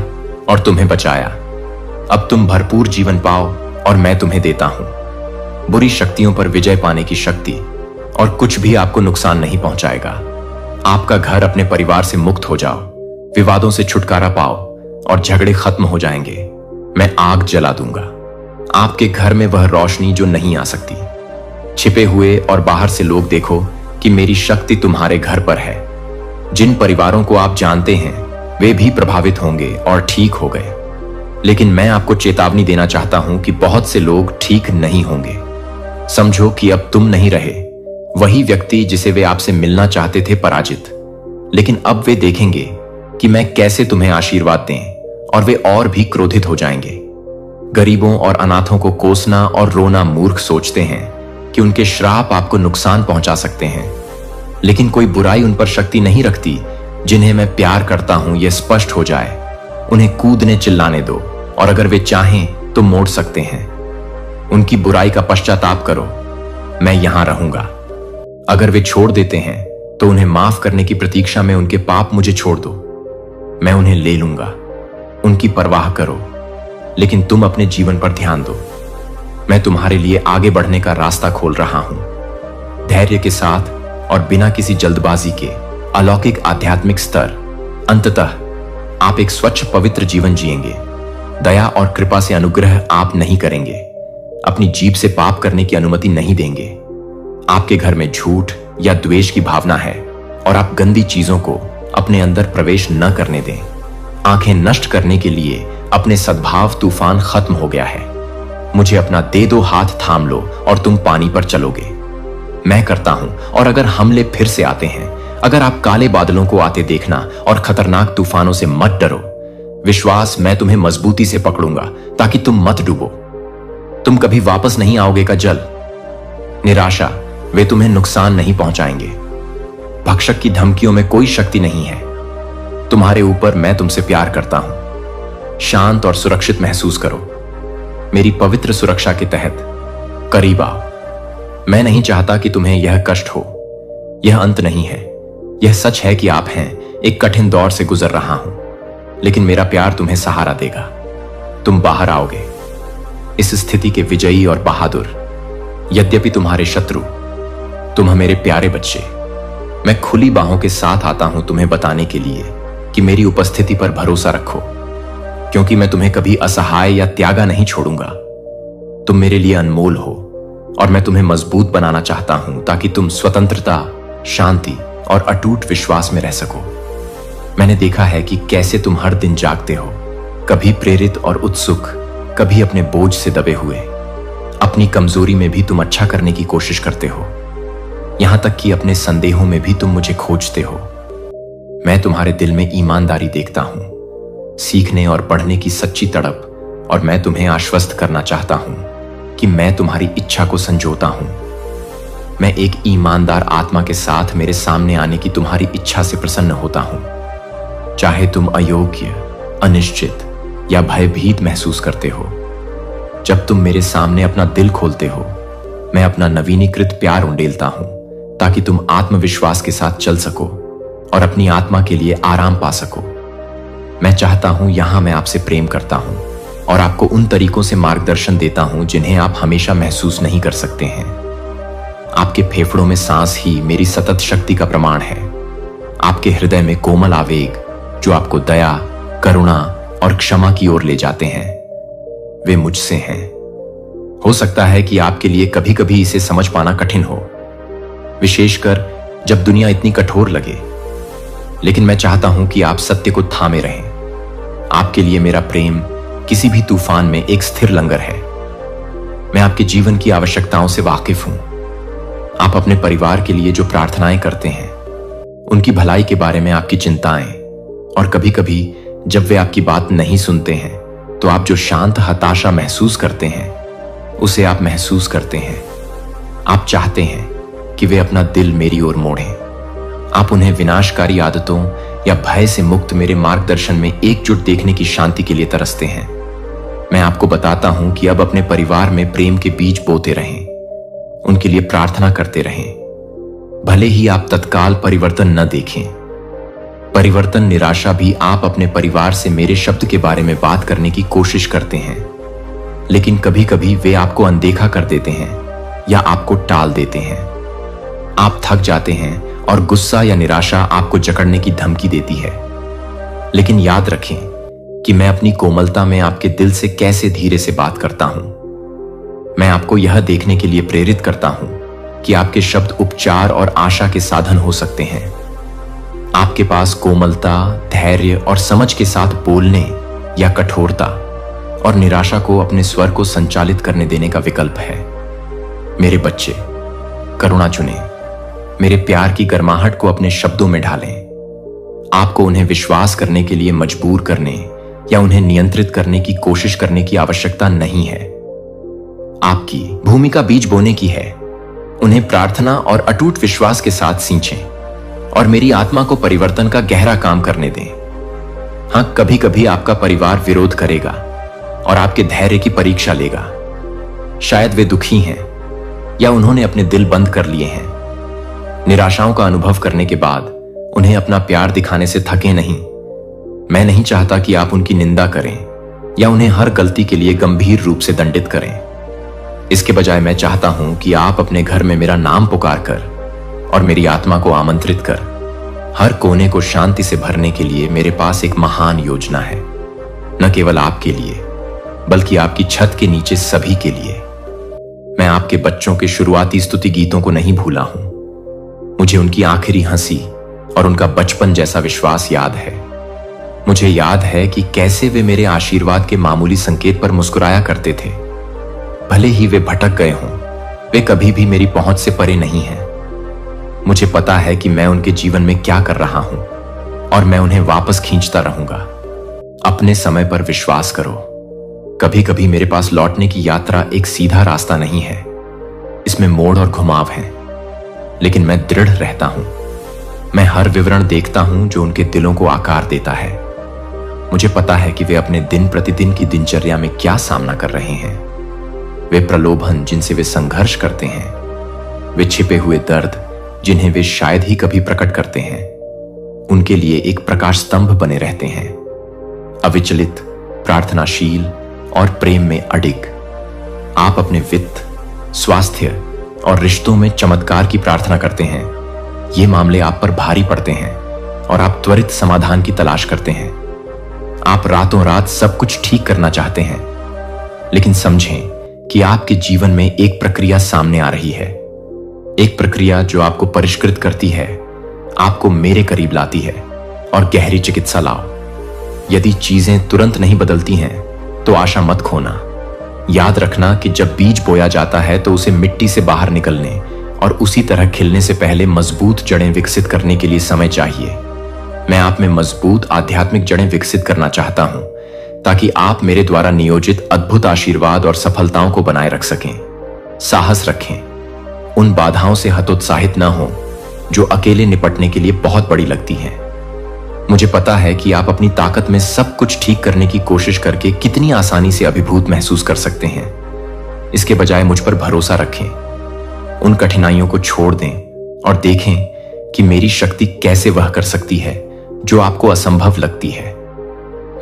और तुम्हें बचाया। अब तुम भरपूर जीवन पाओ और मैं तुम्हें देता हूं बुरी शक्तियों पर विजय पाने की शक्ति, और कुछ भी आपको नुकसान नहीं पहुंचाएगा। आपका घर अपने परिवार से मुक्त हो जाओ, विवादों से छुटकारा पाओ और झगड़े खत्म हो जाएंगे। मैं आग जला दूंगा आपके घर में, वह रोशनी जो नहीं आ सकती। छिपे हुए और बाहर से लोग देखो कि मेरी शक्ति तुम्हारे घर पर है। जिन परिवारों को आप जानते हैं वे भी प्रभावित होंगे और ठीक हो गए, लेकिन मैं आपको चेतावनी देना चाहता हूं कि बहुत से लोग ठीक नहीं होंगे। समझो कि अब तुम नहीं रहे वही व्यक्ति जिसे वे आपसे मिलना चाहते थे पराजित, लेकिन अब वे देखेंगे कि मैं कैसे तुम्हें आशीर्वाद दें और वे और भी क्रोधित हो जाएंगे। गरीबों और अनाथों को कोसना और रोना मूर्ख सोचते हैं कि उनके श्राप आपको नुकसान पहुंचा सकते हैं, लेकिन कोई बुराई उन पर शक्ति नहीं रखती। जिन्हें मैं प्यार करता हूं यह स्पष्ट हो जाए। उन्हें कूदने चिल्लाने दो और अगर वे चाहें तो मोड़ सकते हैं। उनकी बुराई का पश्चाताप करो, मैं यहां रहूंगा। अगर वे छोड़ देते हैं तो उन्हें माफ करने की प्रतीक्षा में उनके पाप मुझे छोड़ दो, मैं उन्हें ले लूंगा। उनकी परवाह करो, लेकिन तुम अपने जीवन पर ध्यान दो। मैं तुम्हारे लिए आगे बढ़ने का रास्ता खोल रहा हूं। धैर्य के साथ और बिना किसी जल्दबाजी के अलौकिक आध्यात्मिक स्तर। अंततः आप एक स्वच्छ पवित्र जीवन जिएंगे। दया और कृपा से अनुग्रह आप नहीं करेंगे। अपनी जीभ से पाप करने की अनुमति नहीं देंगे। आपके घर में झूठ या द्वेष की भावना है और आप गंदी चीजों को अपने अंदर प्रवेश न करने दें। आंखें नष्ट करने के लिए अपने सद्भाव तूफान खत्म हो गया है। मुझे अपना दे दो हाथ थाम लो और तुम पानी पर चलोगे। मैं करता हूं, और अगर हमले फिर से आते हैं, अगर आप काले बादलों को आते देखना और खतरनाक तूफानों से मत डरो। विश्वास, मैं तुम्हें मजबूती से पकड़ूंगा ताकि तुम मत डूबो। तुम कभी वापस नहीं आओगे का जल। निराशा, वे तुम्हें नुकसान नहीं पहुंचाएंगे। भक्षक की धमकियों में कोई शक्ति नहीं है। तुम्हारे ऊपर मैं तुमसे प्यार करता हूं। शांत और सुरक्षित महसूस करो मेरी पवित्र सुरक्षा के तहत। करीब आओ। मैं नहीं चाहता कि तुम्हें यह कष्ट हो। यह अंत नहीं है। यह सच है कि आप हैं एक कठिन दौर से गुजर रहा हूं, लेकिन मेरा प्यार तुम्हें सहारा देगा। तुम बाहर आओगे इस स्थिति के विजयी और बहादुर। यद्यपि तुम्हारे शत्रु, तुम मेरे प्यारे बच्चे। मैं खुली बाहों के साथ आता हूं तुम्हें बताने के लिए कि मेरी उपस्थिति पर भरोसा रखो, क्योंकि मैं तुम्हें कभी असहाय या त्यागा नहीं छोड़ूंगा। तुम मेरे लिए अनमोल हो और मैं तुम्हें मजबूत बनाना चाहता हूं ताकि तुम स्वतंत्रता, शांति और अटूट विश्वास में रह सको। मैंने देखा है कि कैसे तुम हर दिन जागते हो, कभी प्रेरित और उत्सुक, कभी अपने बोझ से दबे हुए। अपनी कमजोरी में भी तुम अच्छा करने की कोशिश करते हो, यहां तक कि अपने संदेहों में भी तुम मुझे खोजते हो। मैं तुम्हारे दिल में ईमानदारी देखता हूं, सीखने और पढ़ने की सच्ची तड़प, और मैं तुम्हें आश्वस्त करना चाहता हूं कि मैं तुम्हारी इच्छा को संजोता हूं। मैं एक ईमानदार आत्मा के साथ मेरे सामने आने की तुम्हारी इच्छा से प्रसन्न होता हूं। चाहे तुम अयोग्य, अनिश्चित या भयभीत महसूस करते हो, जब तुम मेरे सामने अपना दिल खोलते हो, मैं अपना नवीनीकृत प्यार उंडेलता हूं ताकि तुम आत्मविश्वास के साथ चल सको और अपनी आत्मा के लिए आराम पा सको। मैं चाहता हूं, यहां मैं आपसे प्रेम करता हूं और आपको उन तरीकों से मार्गदर्शन देता हूं जिन्हें आप हमेशा महसूस नहीं कर सकते हैं। आपके फेफड़ों में सांस ही मेरी सतत शक्ति का प्रमाण है। आपके हृदय में कोमल आवेग जो आपको दया, करुणा और क्षमा की ओर ले जाते हैं, वे मुझसे हैं। हो सकता है कि आपके लिए कभी कभी इसे समझ पाना कठिन हो, विशेषकर जब दुनिया इतनी कठोर लगे, लेकिन मैं चाहता हूं कि आप सत्य को थामे रहें। आपके लिए मेरा प्रेम किसी भी तूफान में एक स्थिर लंगर है। मैं आपके जीवन की आवश्यकताओं से वाकिफ हूं। आप अपने परिवार के लिए जो प्रार्थनाएं करते हैं, उनकी भलाई के बारे में आपकी चिंताएं, और कभी कभी जब वे आपकी बात नहीं सुनते हैं तो आप जो शांत हताशा महसूस करते हैं, उसे आप महसूस करते हैं। आप चाहते हैं कि वे अपना दिल मेरी ओर मोड़ें। आप उन्हें विनाशकारी आदतों या भय से मुक्त मेरे मार्गदर्शन में एकजुट देखने की शांति के लिए तरसते हैं। मैं आपको बताता हूं कि अब अपने परिवार में प्रेम के बीज बोते रहें, उनके लिए प्रार्थना करते रहें, भले ही आप तत्काल परिवर्तन न देखें। परिवर्तन निराशा भी आप अपने परिवार से मेरे शब्द के बारे में बात करने की कोशिश करते हैं, लेकिन कभी कभी वे आपको अनदेखा कर देते हैं या आपको टाल देते हैं। आप थक जाते हैं और गुस्सा या निराशा आपको जकड़ने की धमकी देती है, लेकिन याद रखें कि मैं अपनी कोमलता में आपके दिल से कैसे धीरे से बात करता हूं। मैं आपको यह देखने के लिए प्रेरित करता हूं कि आपके शब्द उपचार और आशा के साधन हो सकते हैं। आपके पास कोमलता, धैर्य और समझ के साथ बोलने या कठोरता और निराशा को अपने स्वर को संचालित करने देने का विकल्प है। मेरे बच्चे, करुणा चुनें। मेरे प्यार की गर्माहट को अपने शब्दों में ढालें। आपको उन्हें विश्वास करने के लिए मजबूर करने या उन्हें नियंत्रित करने की कोशिश करने की आवश्यकता नहीं है। आपकी भूमिका बीज बोने की है। उन्हें प्रार्थना और अटूट विश्वास के साथ सींचें और मेरी आत्मा को परिवर्तन का गहरा काम करने दें। हां, कभी कभी आपका परिवार विरोध करेगा और आपके धैर्य की परीक्षा लेगा। शायद वे दुखी हैं या उन्होंने अपने दिल बंद कर लिए हैं। निराशाओं का अनुभव करने के बाद उन्हें अपना प्यार दिखाने से थके नहीं। मैं नहीं चाहता कि आप उनकी निंदा करें या उन्हें हर गलती के लिए गंभीर रूप से दंडित करें। इसके बजाय मैं चाहता हूं कि आप अपने घर में मेरा नाम पुकार कर और मेरी आत्मा को आमंत्रित कर हर कोने को शांति से भरने के लिए मेरे पास एक महान योजना है। न केवल आपके लिए, बल्कि आपकी छत के नीचे सभी के लिए। मैं आपके बच्चों के शुरुआती स्तुति गीतों को नहीं भूला हूं। मुझे उनकी आखिरी हंसी और उनका बचपन जैसा विश्वास याद है। मुझे याद है कि कैसे वे मेरे आशीर्वाद के मामूली संकेत पर मुस्कुराया करते थे। भले ही वे भटक गए हों, वे कभी भी मेरी पहुंच से परे नहीं हैं। मुझे पता है कि मैं उनके जीवन में क्या कर रहा हूं और मैं उन्हें वापस खींचता रहूंगा। अपने समय पर विश्वास करो। कभी कभी मेरे पास लौटने की यात्रा एक सीधा रास्ता नहीं है, इसमें मोड़ और घुमाव हैं, लेकिन मैं दृढ़ रहता हूं। मैं हर विवरण देखता हूं जो उनके दिलों को आकार देता है। मुझे पता है कि वे अपने दिन प्रतिदिन की दिनचर्या में क्या सामना कर रहे हैं। वे प्रलोभन जिनसे वे संघर्ष करते हैं, वे छिपे हुए दर्द जिन्हें वे शायद ही कभी प्रकट करते हैं, उनके लिए एक प्रकाश स्तंभ बने रहते हैं। अविचलित, प्रार्थनाशील और प्रेम में अडिग। आप अपने वित्त, स्वास्थ्य और रिश्तों में चमत्कार की प्रार्थना करते हैं। ये मामले आप पर भारी पड़ते हैं और आप त्वरित समाधान की तलाश करते हैं। आप रातों रात सब कुछ ठीक करना चाहते हैं, लेकिन समझें कि आपके जीवन में एक प्रक्रिया सामने आ रही है। एक प्रक्रिया जो आपको परिष्कृत करती है, आपको मेरे करीब लाती है और गहरी चिकित्सा लाओ। यदि चीजें तुरंत नहीं बदलती हैं, तो आशा मत खोना। याद रखना कि जब बीज बोया जाता है तो उसे मिट्टी से बाहर निकलने और उसी तरह खिलने से पहले मजबूत जड़ें विकसित करने के लिए समय चाहिए। मैं आप में मजबूत आध्यात्मिक जड़ें विकसित करना चाहता हूं, ताकि आप मेरे द्वारा नियोजित अद्भुत आशीर्वाद और सफलताओं को बनाए रख सकें। साहस रखें, उन बाधाओं से हतोत्साहित न हो जो अकेले निपटने के लिए बहुत बड़ी लगती हैं। मुझे पता है कि आप अपनी ताकत में सब कुछ ठीक करने की कोशिश करके कितनी आसानी से अभिभूत महसूस कर सकते हैं। इसके बजाय मुझ पर भरोसा रखें। उन कठिनाइयों को छोड़ दें और देखें कि मेरी शक्ति कैसे वह कर सकती है जो आपको असंभव लगती है।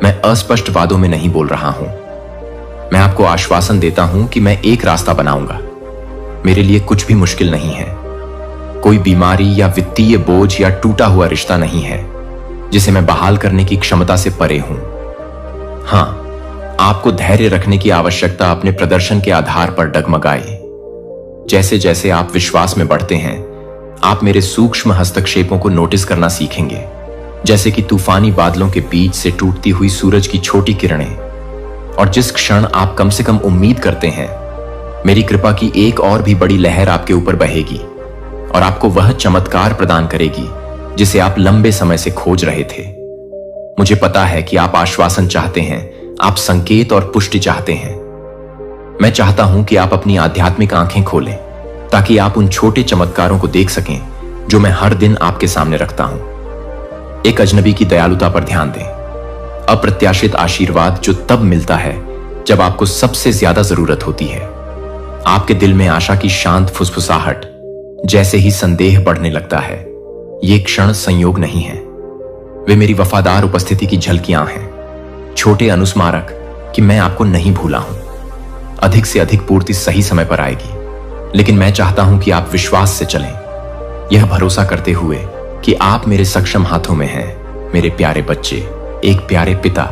मैं अस्पष्ट वादों में नहीं बोल रहा हूं। मैं आपको आश्वासन देता हूं कि मैं एक रास्ता बनाऊंगा। मेरे लिए कुछ भी मुश्किल नहीं है। कोई बीमारी या वित्तीय बोझ या टूटा हुआ रिश्ता नहीं है जिसे मैं बहाल करने की क्षमता से परे हूं। हां, आपको धैर्य रखने की आवश्यकता अपने प्रदर्शन के आधार पर डगमगाए। जैसे जैसे आप विश्वास में बढ़ते हैं, आप मेरे सूक्ष्म हस्तक्षेपों को नोटिस करना सीखेंगे, जैसे कि तूफानी बादलों के बीच से टूटती हुई सूरज की छोटी किरणें। और जिस क्षण आप कम से कम उम्मीद करते हैं, मेरी कृपा की एक और भी बड़ी लहर आपके ऊपर बहेगी और आपको वह चमत्कार प्रदान करेगी जिसे आप लंबे समय से खोज रहे थे। मुझे पता है कि आप आश्वासन चाहते हैं, आप संकेत और पुष्टि चाहते हैं। मैं चाहता हूं कि आप अपनी आध्यात्मिक आंखें खोलें ताकि आप उन छोटे चमत्कारों को देख सकें जो मैं हर दिन आपके सामने रखता हूं। एक अजनबी की दयालुता पर ध्यान दें। अप्रत्याशित आशीर्वाद जो तब मिलता है जब आपको सबसे ज्यादा जरूरत होती है। आपके दिल में आशा की शांत फुसफुसाहट जैसे ही संदेह बढ़ने लगता है। ये क्षण संयोग नहीं है, वे मेरी वफादार उपस्थिति की झलकियां हैं, छोटे अनुस्मारक कि मैं आपको नहीं भूला हूं। अधिक से अधिक पूर्ति सही समय पर आएगी, लेकिन मैं चाहता हूं कि आप विश्वास से चलें, यह भरोसा करते हुए कि आप मेरे सक्षम हाथों में हैं। मेरे प्यारे बच्चे, एक प्यारे पिता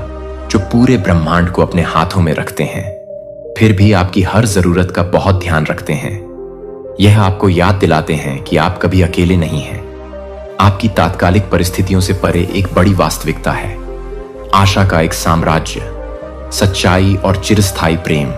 जो पूरे ब्रह्मांड को अपने हाथों में रखते हैं, फिर भी आपकी हर जरूरत का बहुत ध्यान रखते हैं। यह आपको याद दिलाते हैं कि आप कभी अकेले नहीं हैं। आपकी तात्कालिक परिस्थितियों से परे एक बड़ी वास्तविकता है, आशा का एक साम्राज्य, सच्चाई और चिरस्थायी प्रेम।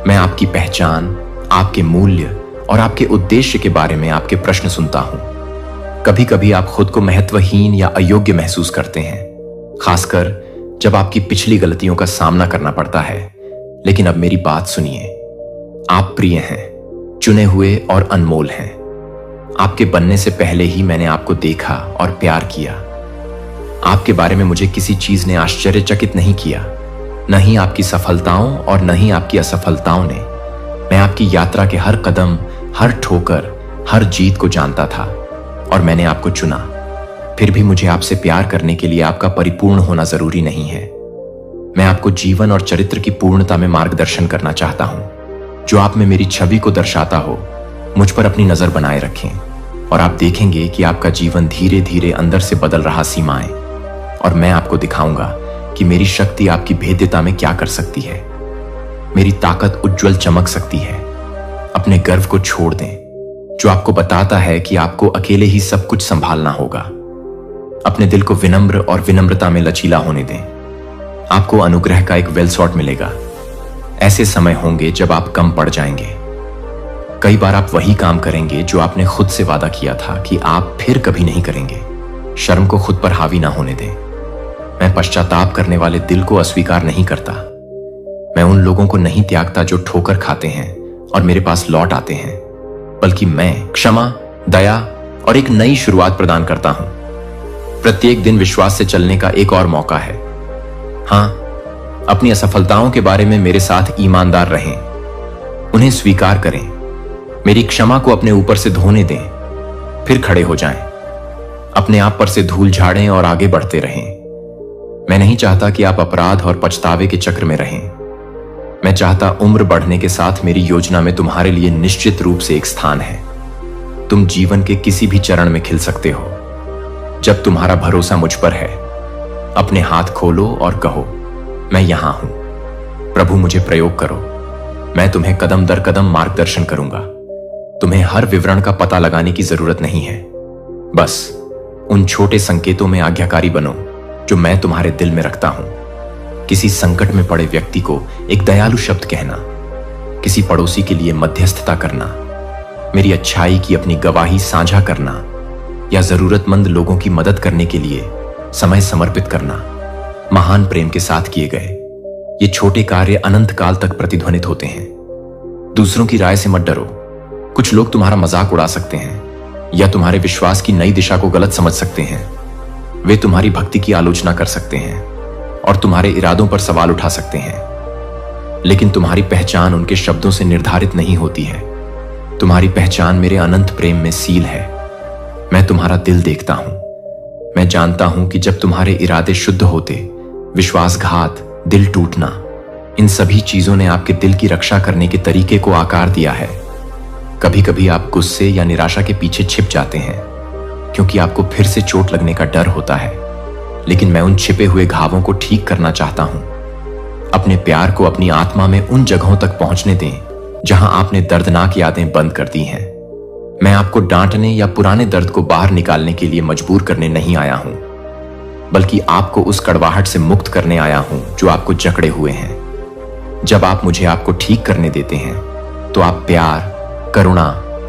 मैं आपकी पहचान, आपके मूल्य और आपके उद्देश्य के बारे में आपके प्रश्न सुनता हूं। कभी कभी आप खुद को महत्वहीन या अयोग्य महसूस करते हैं, खासकर जब आपकी पिछली गलतियों का सामना करना पड़ता है। लेकिन अब मेरी बात सुनिए, आप प्रिय हैं, चुने हुए और अनमोल हैं। आपके बनने से पहले ही मैंने आपको देखा और प्यार किया। आपके बारे में मुझे किसी चीज ने आश्चर्यचकित नहीं किया, न ही आपकी सफलताओं और न ही आपकी असफलताओं ने। मैं आपकी यात्रा के हर कदम, हर ठोकर, हर जीत को जानता था और मैंने आपको चुना। फिर भी मुझे आपसे प्यार करने के लिए आपका परिपूर्ण होना जरूरी नहीं है। मैं आपको जीवन और चरित्र की पूर्णता में मार्गदर्शन करना चाहता हूं। जो आप में मेरी छवि को दर्शाता हो, मुझ पर अपनी नजर बनाए रखें और आप देखेंगे कि आपका जीवन धीरे धीरे अंदर से बदल रहा सीमाएं। और मैं आपको दिखाऊंगा कि मेरी शक्ति आपकी भेद्यता में क्या कर सकती है। मेरी ताकत उज्जवल चमक सकती है। अपने गर्व को छोड़ दें, जो आपको बताता है कि आपको अकेले ही सब कुछ संभालना होगा। अपने दिल को विनम्र और विनम्रता में लचीला होने दें। आपको अनुग्रह का एक वेलसॉट मिलेगा। ऐसे समय होंगे जब आप कम पड़ जाएंगे। कई बार आप वही काम करेंगे जो आपने खुद से वादा किया था कि आप फिर कभी नहीं करेंगे। शर्म को खुद पर हावी ना होने दें। मैं पश्चाताप करने वाले दिल को अस्वीकार नहीं करता। मैं उन लोगों को नहीं त्यागता जो ठोकर खाते हैं और मेरे पास लौट आते हैं, बल्कि मैं क्षमा, दया और एक नई शुरुआत प्रदान करता हूं। प्रत्येक दिन विश्वास से चलने का एक और मौका है। हां, अपनी असफलताओं के बारे में मेरे साथ ईमानदार रहें, उन्हें स्वीकार करें, मेरी क्षमा को अपने ऊपर से धोने दें, फिर खड़े हो जाएं, अपने आप पर से धूल झाड़ें और आगे बढ़ते रहें। मैं नहीं चाहता कि आप अपराध और पछतावे के चक्र में रहें। मैं चाहता उम्र बढ़ने के साथ मेरी योजना में तुम्हारे लिए निश्चित रूप से एक स्थान है। तुम जीवन के किसी भी चरण में खिल सकते हो जब तुम्हारा भरोसा मुझ पर है। अपने हाथ खोलो और कहो, मैं यहां हूं, प्रभु मुझे प्रयोग करो। मैं तुम्हें कदम दर कदम मार्गदर्शन करूंगा। तुम्हें हर विवरण का पता लगाने की जरूरत नहीं है। बस उन छोटे संकेतों में आज्ञाकारी बनो जो मैं तुम्हारे दिल में रखता हूं। किसी संकट में पड़े व्यक्ति को एक दयालु शब्द कहना, किसी पड़ोसी के लिए मध्यस्थता करना, मेरी अच्छाई की अपनी गवाही साझा करना या जरूरतमंद लोगों की मदद करने के लिए समय समर्पित करना, महान प्रेम के साथ किए गए ये छोटे कार्य अनंत काल तक प्रतिध्वनित होते हैं। दूसरों की राय से मत डरो। कुछ लोग तुम्हारा मजाक उड़ा सकते हैं या तुम्हारे विश्वास की नई दिशा को गलत समझ सकते हैं। वे तुम्हारी भक्ति की आलोचना कर सकते हैं और तुम्हारे इरादों पर सवाल उठा सकते हैं, लेकिन तुम्हारी पहचान उनके शब्दों से निर्धारित नहीं होती है। तुम्हारी पहचान मेरे अनंत प्रेम में सील है। मैं तुम्हारा दिल देखता हूं। मैं जानता हूं कि जब तुम्हारे इरादे शुद्ध होते, विश्वासघात, दिल टूटना, इन सभी चीजों ने आपके दिल की रक्षा करने के तरीके को आकार दिया है। कभी कभी आप गुस्से या निराशा के पीछे छिप जाते हैं क्योंकि आपको फिर से चोट लगने का डर होता है, लेकिन मैं उन छिपे हुए घावों को ठीक करना चाहता हूं। अपने प्यार को अपनी आत्मा में उन जगहों तक पहुंचने दें जहां आपने दर्दनाक यादें बंद कर दी हैं। मैं आपको डांटने या पुराने दर्द को बाहर निकालने के लिए मजबूर करने नहीं आया हूं, बल्कि आपको उस कड़वाहट से मुक्त करने आया हूं जो आपको जकड़े हुए हैं। जब आप मुझे आपको ठीक करने देते हैं तो आप प्यार, करुणा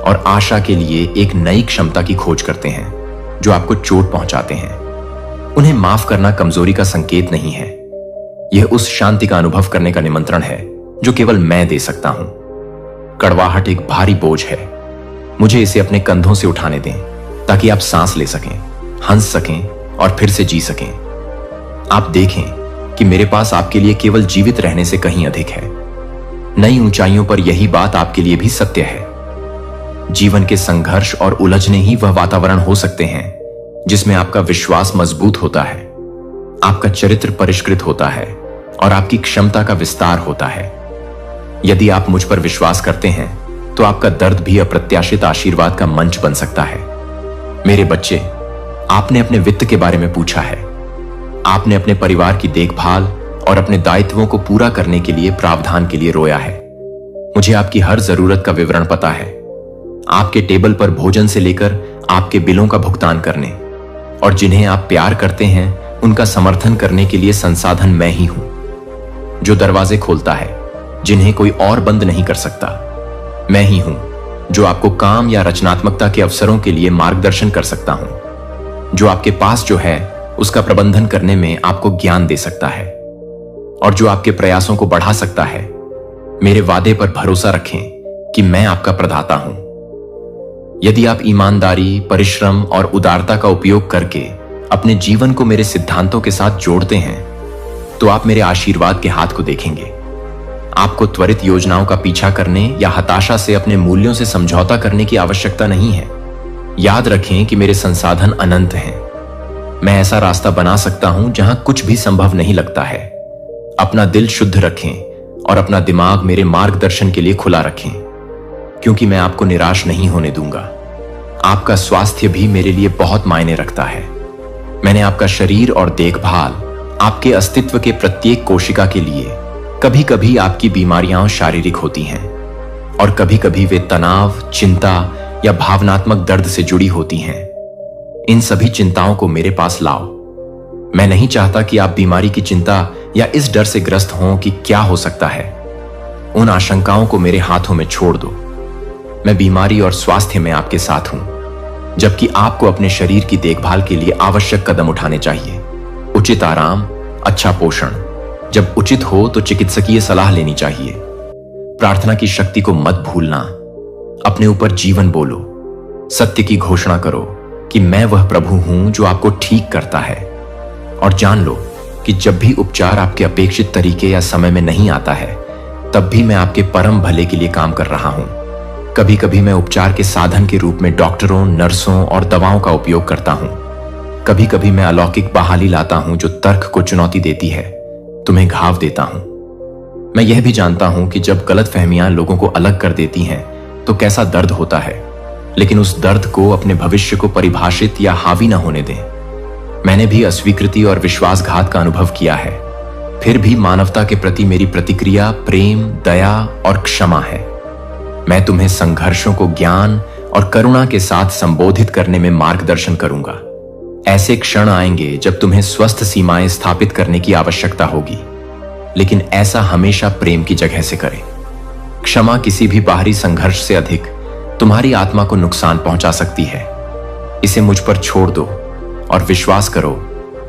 और आशा के लिए एक नई क्षमता की खोज करते हैं जो आपको चोट पहुंचाते हैं। उन्हें माफ करना कमजोरी का संकेत नहीं है, यह उस शांति का अनुभव करने का निमंत्रण है जो केवल मैं दे सकता हूं। कड़वाहट एक भारी बोझ है, मुझे इसे अपने कंधों से उठाने दें ताकि आप सांस ले सकें, हंस सकें और फिर से जी सकें। आप देखें कि मेरे पास आपके लिए केवल जीवित रहने से कहीं अधिक है। नई ऊंचाइयों पर यही बात आपके लिए भी सत्य है। जीवन के संघर्ष और उलझने ही वह वातावरण हो सकते हैं जिसमें आपका विश्वास मजबूत होता है, आपका चरित्र परिष्कृत होता है और आपकी क्षमता का विस्तार होता है। यदि आप मुझ पर विश्वास करते हैं तो आपका दर्द भी अप्रत्याशित आशीर्वाद का मंच बन सकता है। मेरे बच्चे, आपने अपने वित्त के बारे में पूछा है। आपने अपने परिवार की देखभाल और अपने दायित्वों को पूरा करने के लिए प्रावधान के लिए रोया है। मुझे आपकी हर जरूरत का विवरण पता है। आपके टेबल पर भोजन से लेकर आपके बिलों का भुगतान करने, और जिन्हें आप प्यार करते हैं उनका समर्थन करने के लिए संसाधन मैं ही हूं, जो दरवाजे खोलता है जिन्हें कोई और बंद नहीं कर सकता। मैं ही हूं जो आपको काम या रचनात्मकता के अवसरों के लिए मार्गदर्शन कर सकता हूं, जो आपके पास जो है उसका प्रबंधन करने में आपको ज्ञान दे सकता है, और जो आपके प्रयासों को बढ़ा सकता है। मेरे वादे पर भरोसा रखें कि मैं आपका प्रदाता हूं। यदि आप ईमानदारी, परिश्रम और उदारता का उपयोग करके अपने जीवन को मेरे सिद्धांतों के साथ जोड़ते हैं, तो आप मेरे आशीर्वाद के हाथ को देखेंगे। आपको त्वरित योजनाओं का पीछा करने या हताशा से अपने मूल्यों से समझौता करने की आवश्यकता नहीं है। याद रखें कि मेरे संसाधन अनंत हैं। मैं ऐसा रास्ता बना सकता हूं जहां कुछ भी संभव नहीं लगता है। अपना दिल शुद्ध रखें और अपना दिमाग मेरे मार्गदर्शन के लिए खुला रखें, क्योंकि मैं आपको निराश नहीं होने दूंगा। आपका स्वास्थ्य भी मेरे लिए बहुत मायने रखता है। मैंने आपका शरीर और देखभाल, आपके अस्तित्व के प्रत्येक कोशिका के लिए। कभी कभी आपकी बीमारियां शारीरिक होती हैं और कभी कभी वे तनाव, चिंता या भावनात्मक दर्द से जुड़ी होती हैं। इन सभी चिंताओं को मेरे पास लाओ। मैं नहीं चाहता कि आप बीमारी की चिंता या इस डर से ग्रस्त हों कि क्या हो सकता है। उन आशंकाओं को मेरे हाथों में छोड़ दो। मैं बीमारी और स्वास्थ्य में आपके साथ हूं, जबकि आपको अपने शरीर की देखभाल के लिए आवश्यक कदम उठाने चाहिए। उचित आराम, अच्छा पोषण, जब उचित हो तो चिकित्सकीय सलाह लेनी चाहिए। प्रार्थना की शक्ति को मत भूलना। अपने ऊपर जीवन बोलो। सत्य की घोषणा करो कि मैं वह प्रभु हूं जो आपको ठीक करता है। और जान लो कि जब भी उपचार आपके अपेक्षित तरीके या समय में नहीं आता है, तब भी मैं आपके परम भले के लिए काम कर रहा हूं। कभी कभी मैं उपचार के साधन के रूप में डॉक्टरों, नर्सों और दवाओं का उपयोग करता हूं। कभी कभी मैं अलौकिक बहाली लाता हूं जो तर्क को चुनौती देती है, तुम्हें घाव देता हूं। मैं यह भी जानता हूं कि जब गलतफहमियां लोगों को अलग कर देती हैं तो कैसा दर्द होता है, लेकिन उस दर्द को अपने भविष्य को परिभाषित या हावी न होने दें। मैंने भी अस्वीकृति और विश्वासघात का अनुभव किया है, फिर भी मानवता के प्रति मेरी प्रतिक्रिया प्रेम, दया और क्षमा है। मैं तुम्हें संघर्षों को ज्ञान और करुणा के साथ संबोधित करने में मार्गदर्शन करूंगा। ऐसे क्षण आएंगे जब तुम्हें स्वस्थ सीमाएं स्थापित करने की आवश्यकता होगी, लेकिन ऐसा हमेशा प्रेम की जगह से करें। क्षमा किसी भी बाहरी संघर्ष से अधिक तुम्हारी आत्मा को नुकसान पहुंचा सकती है। इसे मुझ पर छोड़ दो और विश्वास करो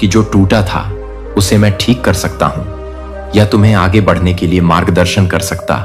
कि जो टूटा था उसे मैं ठीक कर सकता हूं या तुम्हें आगे बढ़ने के लिए मार्गदर्शन कर सकता